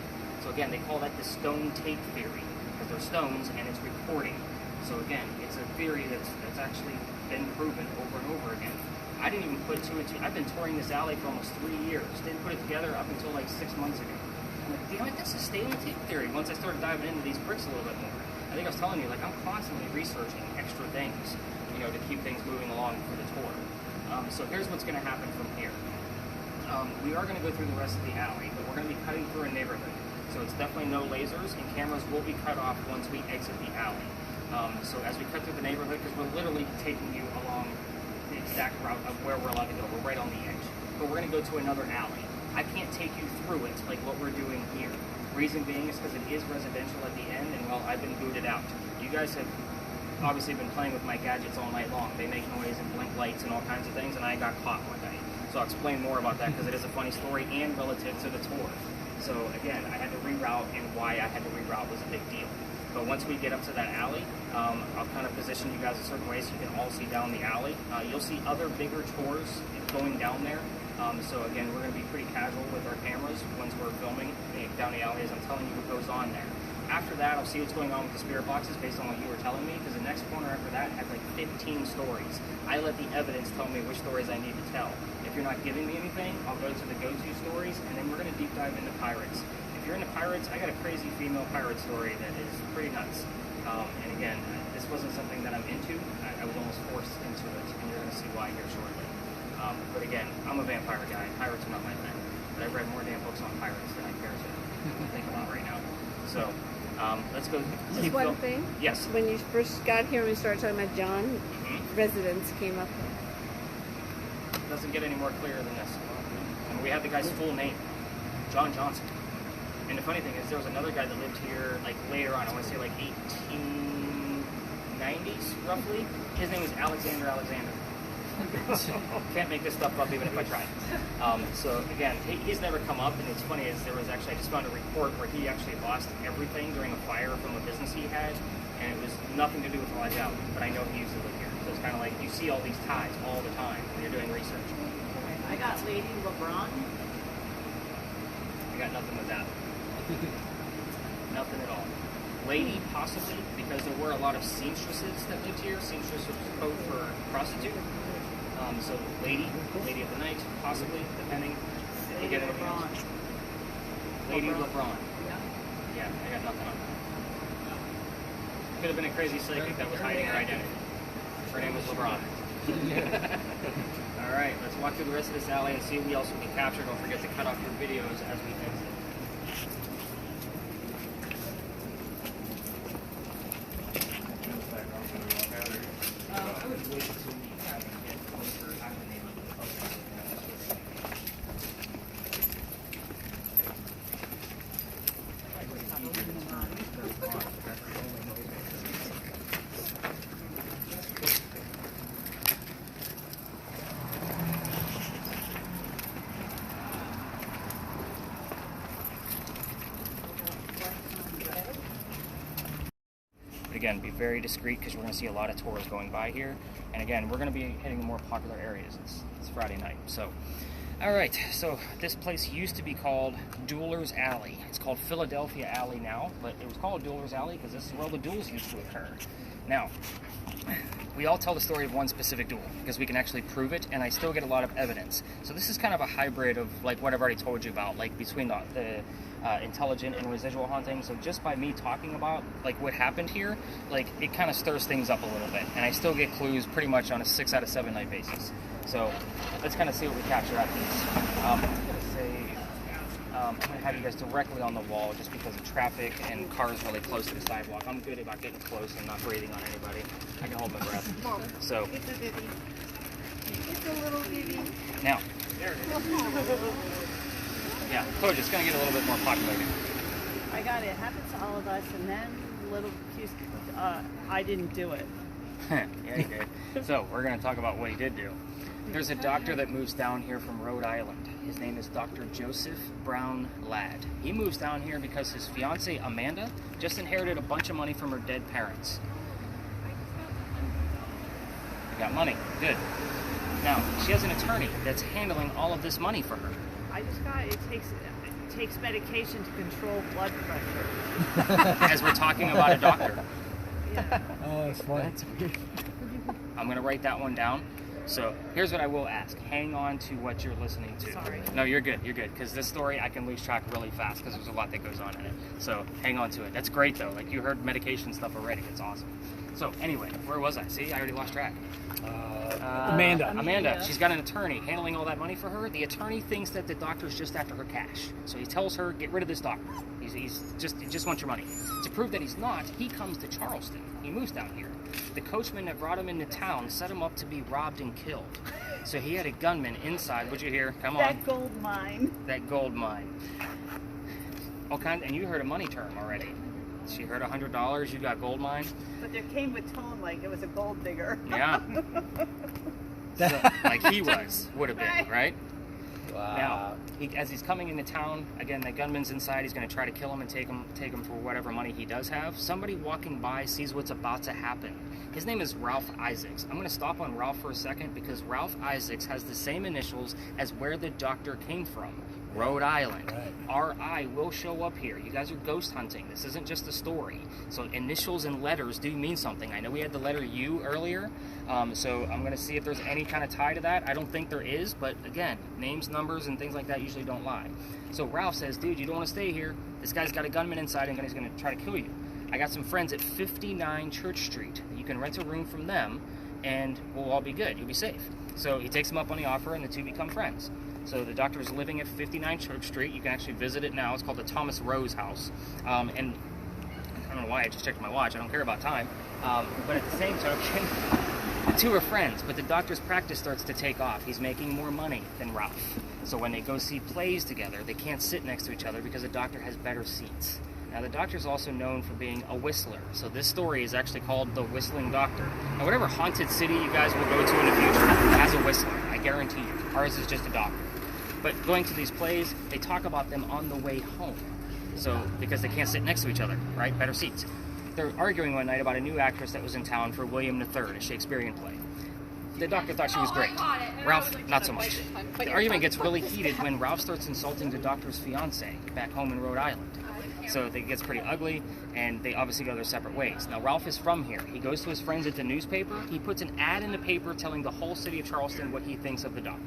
So again, they call that the stone tape theory, because they're stones and it's recording. So again, it's a theory that's actually been proven over and over again. I didn't even put 2 and 2. I've been touring this alley for almost 3 years. Didn't put it together up until like 6 months ago. I'm like, damn it, that's a stone tape theory. Once I started diving into these bricks a little bit more, I think I was telling you, like, I'm constantly researching extra things, you know, to keep things moving along for the tour. So here's what's going to happen from here. We are going to go through the rest of the alley, but we're going to be cutting through a neighborhood. So it's definitely no lasers, and cameras will be cut off once we exit the alley. So as we cut through the neighborhood, because we're literally taking you along the exact route of where we're allowed to go. We're right on the edge. But we're going to go to another alley. I can't take you through it like what we're doing here. Reason being is because it is residential at the end, and well, I've been booted out. You guys have obviously been playing with my gadgets all night long. They make noise and blink lights and all kinds of things, and I got caught one day. So I'll explain more about that because it is a funny story and relative to the tour. So again, I had to reroute, and why I had to reroute was a big deal. But once we get up to that alley, I'll kind of position you guys a certain way so you can all see down the alley. You'll see other bigger tours going down there. So again, we're going to be pretty casual with our cameras once we're filming down the alley as I'm telling you what goes on there. After that, I'll see what's going on with the spirit boxes based on what you were telling me, because the next corner after that has like 15 stories. I let the evidence tell me which stories I need to tell. If you're not giving me anything, I'll go to the go-to stories, and then we're going to deep dive into pirates. If you're into pirates, I got a crazy female pirate story that is pretty nuts. And again, this wasn't something that I'm into. I was almost forced into it, and you're going to see why here shortly. But again, I'm a vampire guy. Pirates are not my thing. But I've read more damn books on pirates than I care to think about right now. So, let's go. Just one thing. Yes. When you first got here, when we started talking about John, residence came up. Doesn't get any more clear than this. And we have the guy's full name, John Johnson. And the funny thing is, there was another guy that lived here like later on. I want to say like 1890s, roughly. His name was Alexander. So, can't make this stuff up even if I tried. So again, he's never come up, and it's funny is there was actually, I just found a report where he actually lost everything during a fire from a business he had, and it was nothing to do with Lodge Alley, but I know he used to live here. So it's kind of like you see all these ties all the time when you're doing research. I got Lady LeBron. I got nothing with that. Nothing at all. Lady, possibly, because there were a lot of seamstresses that lived here. Seamstress was code for prostitute. So lady of the night, possibly, depending if you get anything else. Lady LeBron. Yeah, I got nothing on that. Could have been a crazy psychic that was hiding her identity. Her name was LeBron. All right, let's walk through the rest of this alley and see what else we can capture. Don't forget to cut off your videos as we exit. I would wait until we get closer out of the neighborhood. Again, be very discreet because we're going to see a lot of tours going by here. And again, we're going to be hitting the more popular areas. It's Friday night. So, all right. So this place used to be called Dueler's Alley. It's called Philadelphia Alley now, but it was called Dueler's Alley because this is where all the duels used to occur. Now, we all tell the story of one specific duel because we can actually prove it, and I still get a lot of evidence. So this is kind of a hybrid of like what I've already told you about, like between the intelligent and residual haunting. So just by me talking about like what happened here, like it kind of stirs things up a little bit, and I still get clues pretty much on a 6 out of 7 night basis. So let's kind of see what we capture out of these. I'm going to have you guys directly on the wall just because of traffic and cars really close to the sidewalk. I'm good about getting close and not breathing on anybody. I can hold my breath. So It's a baby. It's a little baby. now, yeah, told you it's going to get a little bit more populated. I got it. It happens to all of us, and then little excuse. I didn't do it. Yeah, he did. So we're going to talk about what he did do. There's a doctor that moves down here from Rhode Island. His name is Dr. Joseph Brown Ladd. He moves down here because his fiancée, Amanda, just inherited a bunch of money from her dead parents. You got money. Good. Now, she has an attorney that's handling all of this money for her. I just got it. Takes medication to control blood pressure. As we're talking about a doctor. Yeah. Oh, that's funny. That's weird. I'm going to write that one down. So here's what I will ask. Hang on to what you're listening to. Sorry. No, you're good. You're good. Because this story, I can lose track really fast because there's a lot that goes on in it. So hang on to it. That's great, though. Like, you heard medication stuff already. It's awesome. So anyway, where was I? See, I already lost track. Amanda. She's got an attorney handling all that money for her. The attorney thinks that the doctor's just after her cash. So he tells her, get rid of this doctor. He just wants your money. To prove that he's not, he comes to Charleston. He moves down here. The coachman that brought him into town set him up to be robbed and killed. So he had a gunman inside. What'd you hear? Come on. That gold mine. That gold mine. All kinds, and you heard a money term already. She heard $100. You got gold mine. But there came with tone like it was a gold digger. Yeah. So, like he would have been, right? Wow. Now, as he's coming into town, again, the gunman's inside. He's going to try to kill him and take him for whatever money he does have. Somebody walking by sees what's about to happen. His name is Ralph Isaacs. I'm going to stop on Ralph for a second because Ralph Isaacs has the same initials as where the doctor came from, Rhode Island. Right. RI will show up here. You guys are ghost hunting. This isn't just a story. So initials and letters do mean something. I know we had the letter U earlier, so I'm going to see if there's any kind of tie to that. I don't think there is, but again, names, numbers, and things like that usually don't lie. So Ralph says, dude, you don't want to stay here. This guy's got a gunman inside and he's going to try to kill you. I got some friends at 59 Church Street. You can rent a room from them, and we'll all be good. You'll be safe. So he takes him up on the offer, and the two become friends. So the doctor is living at 59 Church Street. You can actually visit it now. It's called the Thomas Rose House. And I don't know why I just checked my watch. I don't care about time. But at the same token, the two are friends. But the doctor's practice starts to take off. He's making more money than Ralph. So when they go see plays together, they can't sit next to each other because the doctor has better seats. Now, the doctor's also known for being a whistler, so this story is actually called The Whistling Doctor. Now, whatever haunted city you guys will go to in the future has a whistler, I guarantee you. Ours is just a doctor. But going to these plays, they talk about them on the way home, so because they can't sit next to each other, right? Better seats. They're arguing one night about a new actress that was in town for William III, a Shakespearean play. The doctor thought she was great. Ralph, not so much. The argument gets really heated when Ralph starts insulting the doctor's fiancée back home in Rhode Island. So it gets pretty ugly, and they obviously go their separate ways. Now, Ralph is from here. He goes to his friends at the newspaper. He puts an ad in the paper telling the whole city of Charleston what he thinks of the doctor.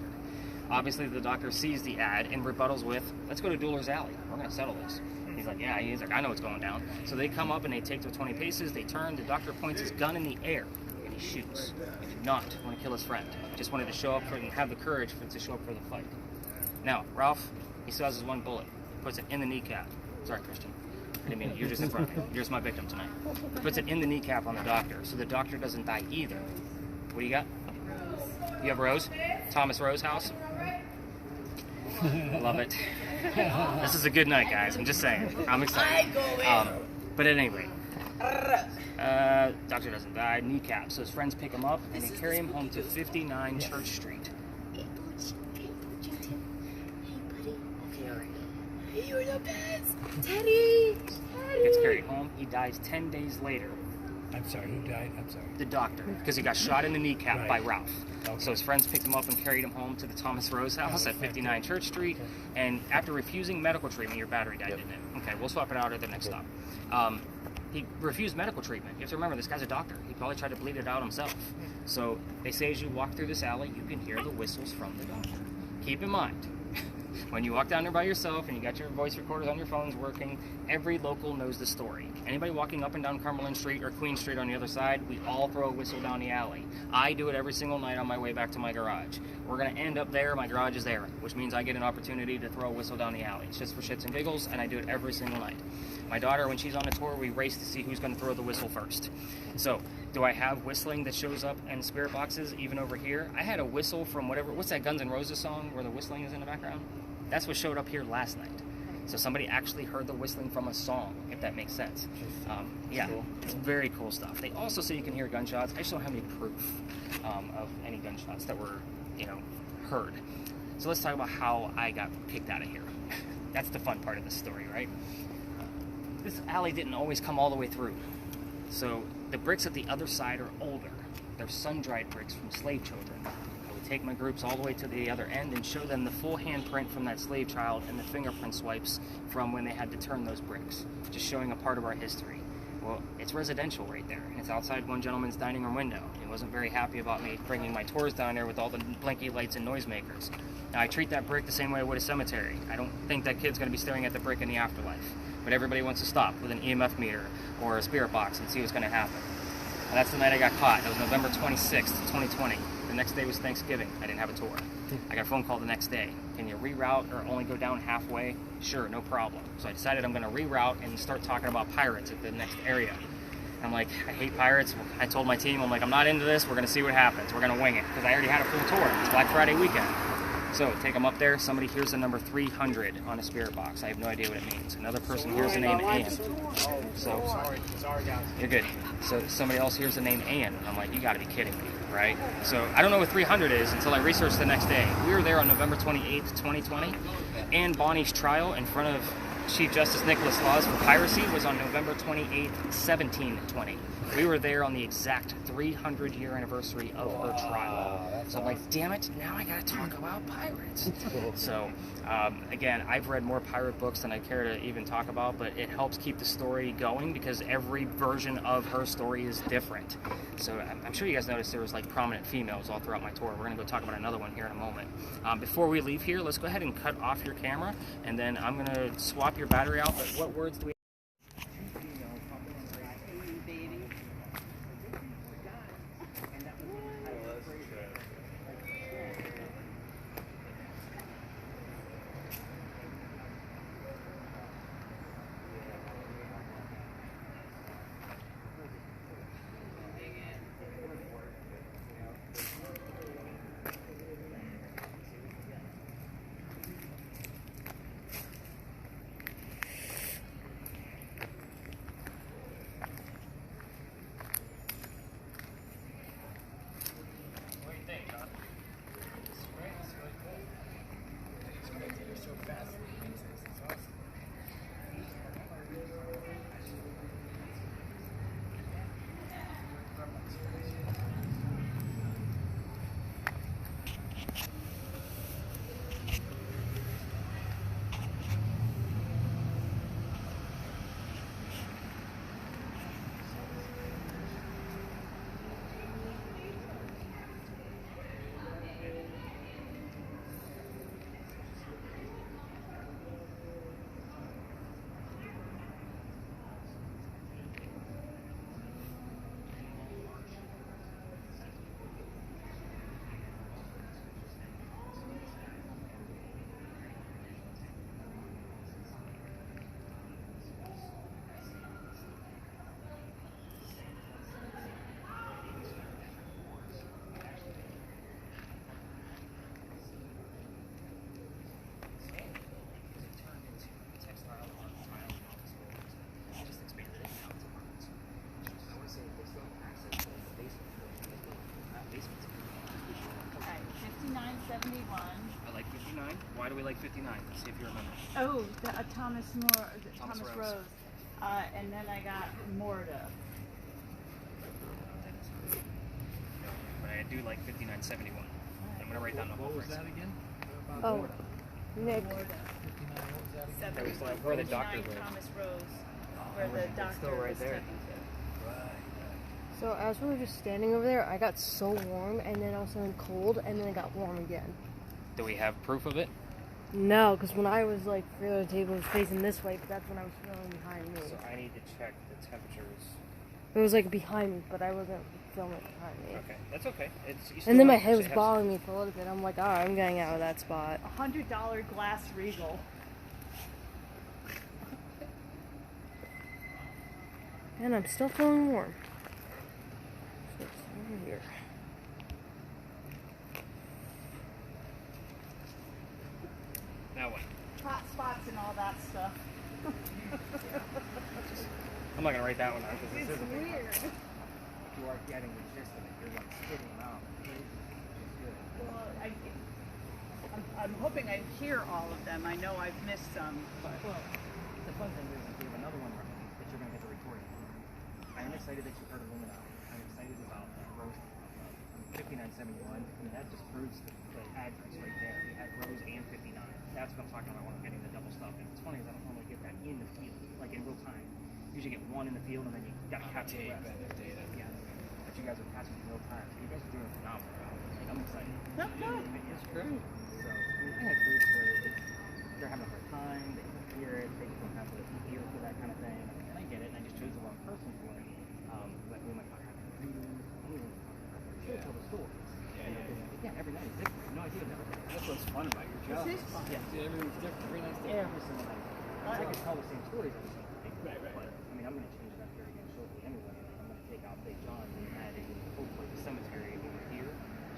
Obviously, the doctor sees the ad and rebuttals with, let's go to Dueler's Alley. We're going to settle this. He's like, yeah. He's like, I know what's going down. So they come up, and they take their 20 paces. They turn. The doctor points his gun in the air, and he shoots. He did not want to kill his friend. He just wanted to show up and have the courage to show up for the fight. Now, Ralph, he still has his one bullet. He puts it in the kneecap. Sorry, Christian. I didn't mean it. You're just in front of me. You're just my victim tonight. He puts it in the kneecap on the doctor, so the doctor doesn't die either. What do you got? Rose. You have Rose? Thomas Rose House? I love it. This is a good night, guys. I'm just saying. I'm excited. But at any rate, doctor doesn't die. Kneecap. So his friends pick him up, and they carry him home to 59 Church Street. You're the best. Teddy! He gets carried home. He dies 10 days later. I'm sorry, who died? I'm sorry. The doctor, because he got shot in the kneecap Right. by Ralph. Okay. So his friends picked him up and carried him home to the Thomas Rose House at 59 Church Street. And after refusing medical treatment, your battery died, didn't it? Okay, we'll swap it out at the next stop. He refused medical treatment. You have to remember, this guy's a doctor. He probably tried to bleed it out himself. So they say as you walk through this alley, you can hear the whistles from the doctor. Keep in mind, when you walk down there by yourself and you got your voice recorders on your phones working, every local knows the story. Anybody walking up and down Cumberland Street or Queen Street on the other side, we all throw a whistle down the alley. I do it every single night on my way back to my garage. We're going to end up there, my garage is there, which means I get an opportunity to throw a whistle down the alley. It's just for shits and giggles, and I do it every single night. My daughter, when she's on a tour, we race to see who's going to throw the whistle first. So, do I have whistling that shows up in spirit boxes even over here? I had a whistle from what's that Guns N' Roses song where the whistling is in the background? That's what showed up here last night. So somebody actually heard the whistling from a song, if that makes sense. Yeah, it's very cool stuff. They also say you can hear gunshots. I just don't have any proof of any gunshots that were, heard. So let's talk about how I got kicked out of here. That's the fun part of this story, right? This alley didn't always come all the way through. So the bricks at the other side are older. They're sun-dried bricks from slave children. I would take my groups all the way to the other end and show them the full handprint from that slave child and the fingerprint swipes from when they had to turn those bricks, just showing a part of our history. Well, it's residential right there, and it's outside one gentleman's dining room window. He wasn't very happy about me bringing my tours down there with all the blinky lights and noisemakers. Now, I treat that brick the same way I would a cemetery. I don't think that kid's going to be staring at the brick in the afterlife, but everybody wants to stop with an EMF meter or a spirit box and see what's going to happen. And that's the night I got caught. It was November 26th, 2020. The next day was Thanksgiving. I didn't have a tour. I got a phone call the next day. Can you reroute or only go down halfway? Sure, no problem. So I decided I'm going to reroute and start talking about pirates at the next area. I'm like, I hate pirates. I told my team, I'm like, I'm not into this. We're going to see what happens. We're going to wing it. Because I already had a full tour. It's Black Friday weekend. So take them up there. Somebody hears the number 300 on a spirit box. I have no idea what it means. Another person hears the name Ann. So Sorry, guys. you're good. So somebody else hears the name Ann. I'm like, you got to be kidding me, right? So I don't know what 300 is until I researched the next day. We were there on November 28th, 2020. Ann Bonny's trial in front of Chief Justice Nicholas Laws for piracy was on November 28th, 1720. We were there on the exact 300-year anniversary of her trial. So I'm like, damn it, now I gotta talk about pirates. So, again, I've read more pirate books than I care to even talk about, but it helps keep the story going because every version of her story is different. So I'm sure you guys noticed there was like prominent females all throughout my tour. We're gonna go talk about another one here in a moment. Before we leave here, let's go ahead and cut off your camera, and then I'm gonna swap your battery out. But what words do we Why do we like 59? Let's see if you remember. Oh, Thomas Rose. Rose. And then I got Morda. But I do like 5971. I'm going to write down the whole What was price. that again? Oh, Nick. Morda. That was like where the doctor 79 lives. Thomas Rose. where the It's doctor still right was there. taken to. So as we were just standing over there, I got so warm, and then all of a sudden cold, and then it got warm again. Do we have proof of it? No, because when I was like the table was facing this way, but that's when I was filming behind me. So I need to check the temperatures. It was like behind me, but I wasn't filming behind me. Okay, that's okay. And then my head was bothering me for a little bit. I'm like, alright, I'm getting out of that spot. $100 glass Regal. And I'm still feeling warm. So it's over here. Now what? Hot spots and all that stuff. I'm not gonna write that one down because this It's isn't big. weird. You are getting the gist of it. You're like spitting them out. It's good. Well, I'm hoping I hear all of them. I know I've missed some, but Well, the fun thing is we have another one running that you're gonna get the recording. I am excited that you heard Illuminati. I'm excited about Rose 5971. I mean, that just proves the address right there. We had Rose and 59. That's what I'm talking about when I'm getting the double stuff. And what's funny is I don't normally get that in the field, like in real time. You usually get one in the field and then you gotta capture the rest. Yeah. But you guys are catching in real time. So you guys are doing phenomenal. Like, I'm excited. no good. It's great. So, I mean, I have groups where they're having a hard time, they don't hear it, they just don't have the ear for that kind of thing. And I get it, and I just chose the wrong person for it. But we might not have to read, should tell the stories. Again, every night is different. No idea what everything is. That's what's fun about your job. This is fun. Yeah. Everything's different. Every night's different. Every single night. I could tell the same stories every single day. Right. But, I mean, I'm going to change that theory again shortly anyway. I'm going to take out Big John and add in hopefully the cemetery over here,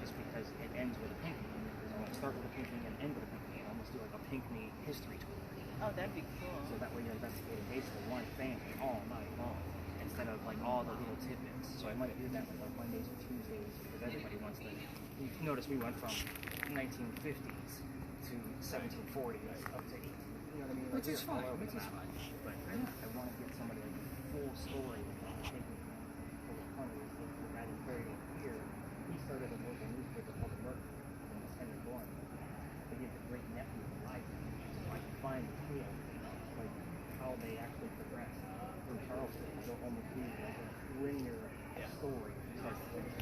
just because it ends with a Pinckney. So I want to start with a Pinckney and end with a Pinckney, and almost do like a Pinckney history tour. Oh, that'd be cool. So that way you're investigating basically one family all night long, instead of like all the little tidbits. So I might do that like on Mondays or Tuesdays, because everybody wants to. You notice we went from 1950s to 1740s up to 18. You know what I mean? Which is fine. Which is fine. But I want to get somebody like a full story without taking for the funny is the guy that's buried in here. He started a local newspaper called the Mercury, and it was Henry Bourne. They gave the great nephew of life, so I can find the tale, like how they actually progressed through Charleston. So almost do like a linear story. Start to finish.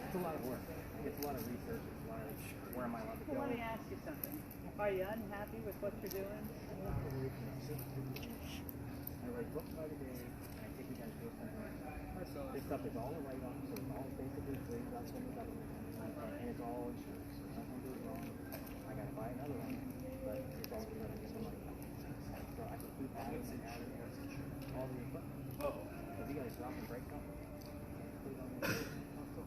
It's a lot of work. It's a lot of research. It's a lot of where am I allowed to go. Well, let me ask you something. Are you unhappy with what you're doing? I write books by the day, and I take you guys to a somewhere. This stuff is all a write-off, so it's all basically free without from the government, and it's all insured. So if something goes wrong, I gotta buy another one, but it's all going to get some money. So I can keep adding and adding all the equipment. If you guys drop and break something, put it on the console.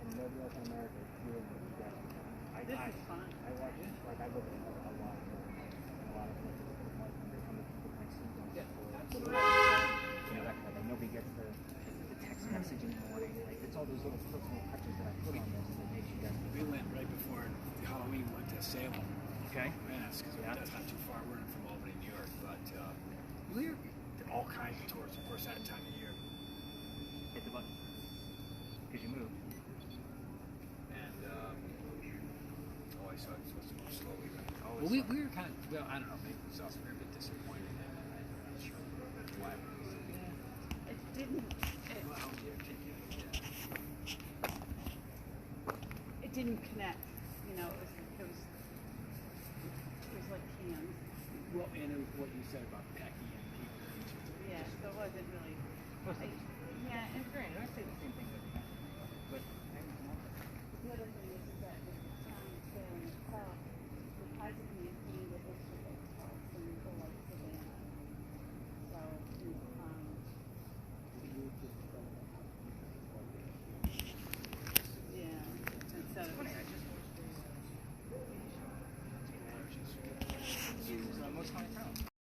And nobody else in America is doing what you guys are doing. This is fun. I watch it, like I look at a lot of films, and a lot of places look at like when they come to put my suit on. You know, that kind of thing. Nobody gets the text message in the morning. Like, it's all those little personal touches that I put on this that makes you guys. We went right before Halloween. Went to Salem, Okay. Mass, because that's not too far. We're from Albany, New York, but we did all kinds of tours. Of course, that time of year. Hit the button. Because you moved. And I saw it supposed to move slowly. Oh, Well, we were kind of, well, I don't know, maybe it was also a bit disappointed in it. I'm not sure why. It didn't. Well, It didn't connect. You know, it was like cans. well, and it was what you said about Becky and people. Yeah, so it wasn't really. Yeah, it's great. I say the same thing every night. But The other thing is that the town is there in the park, because of me being the history of the park, and we go like Savannah. So, yeah, and so. use most haunted towns.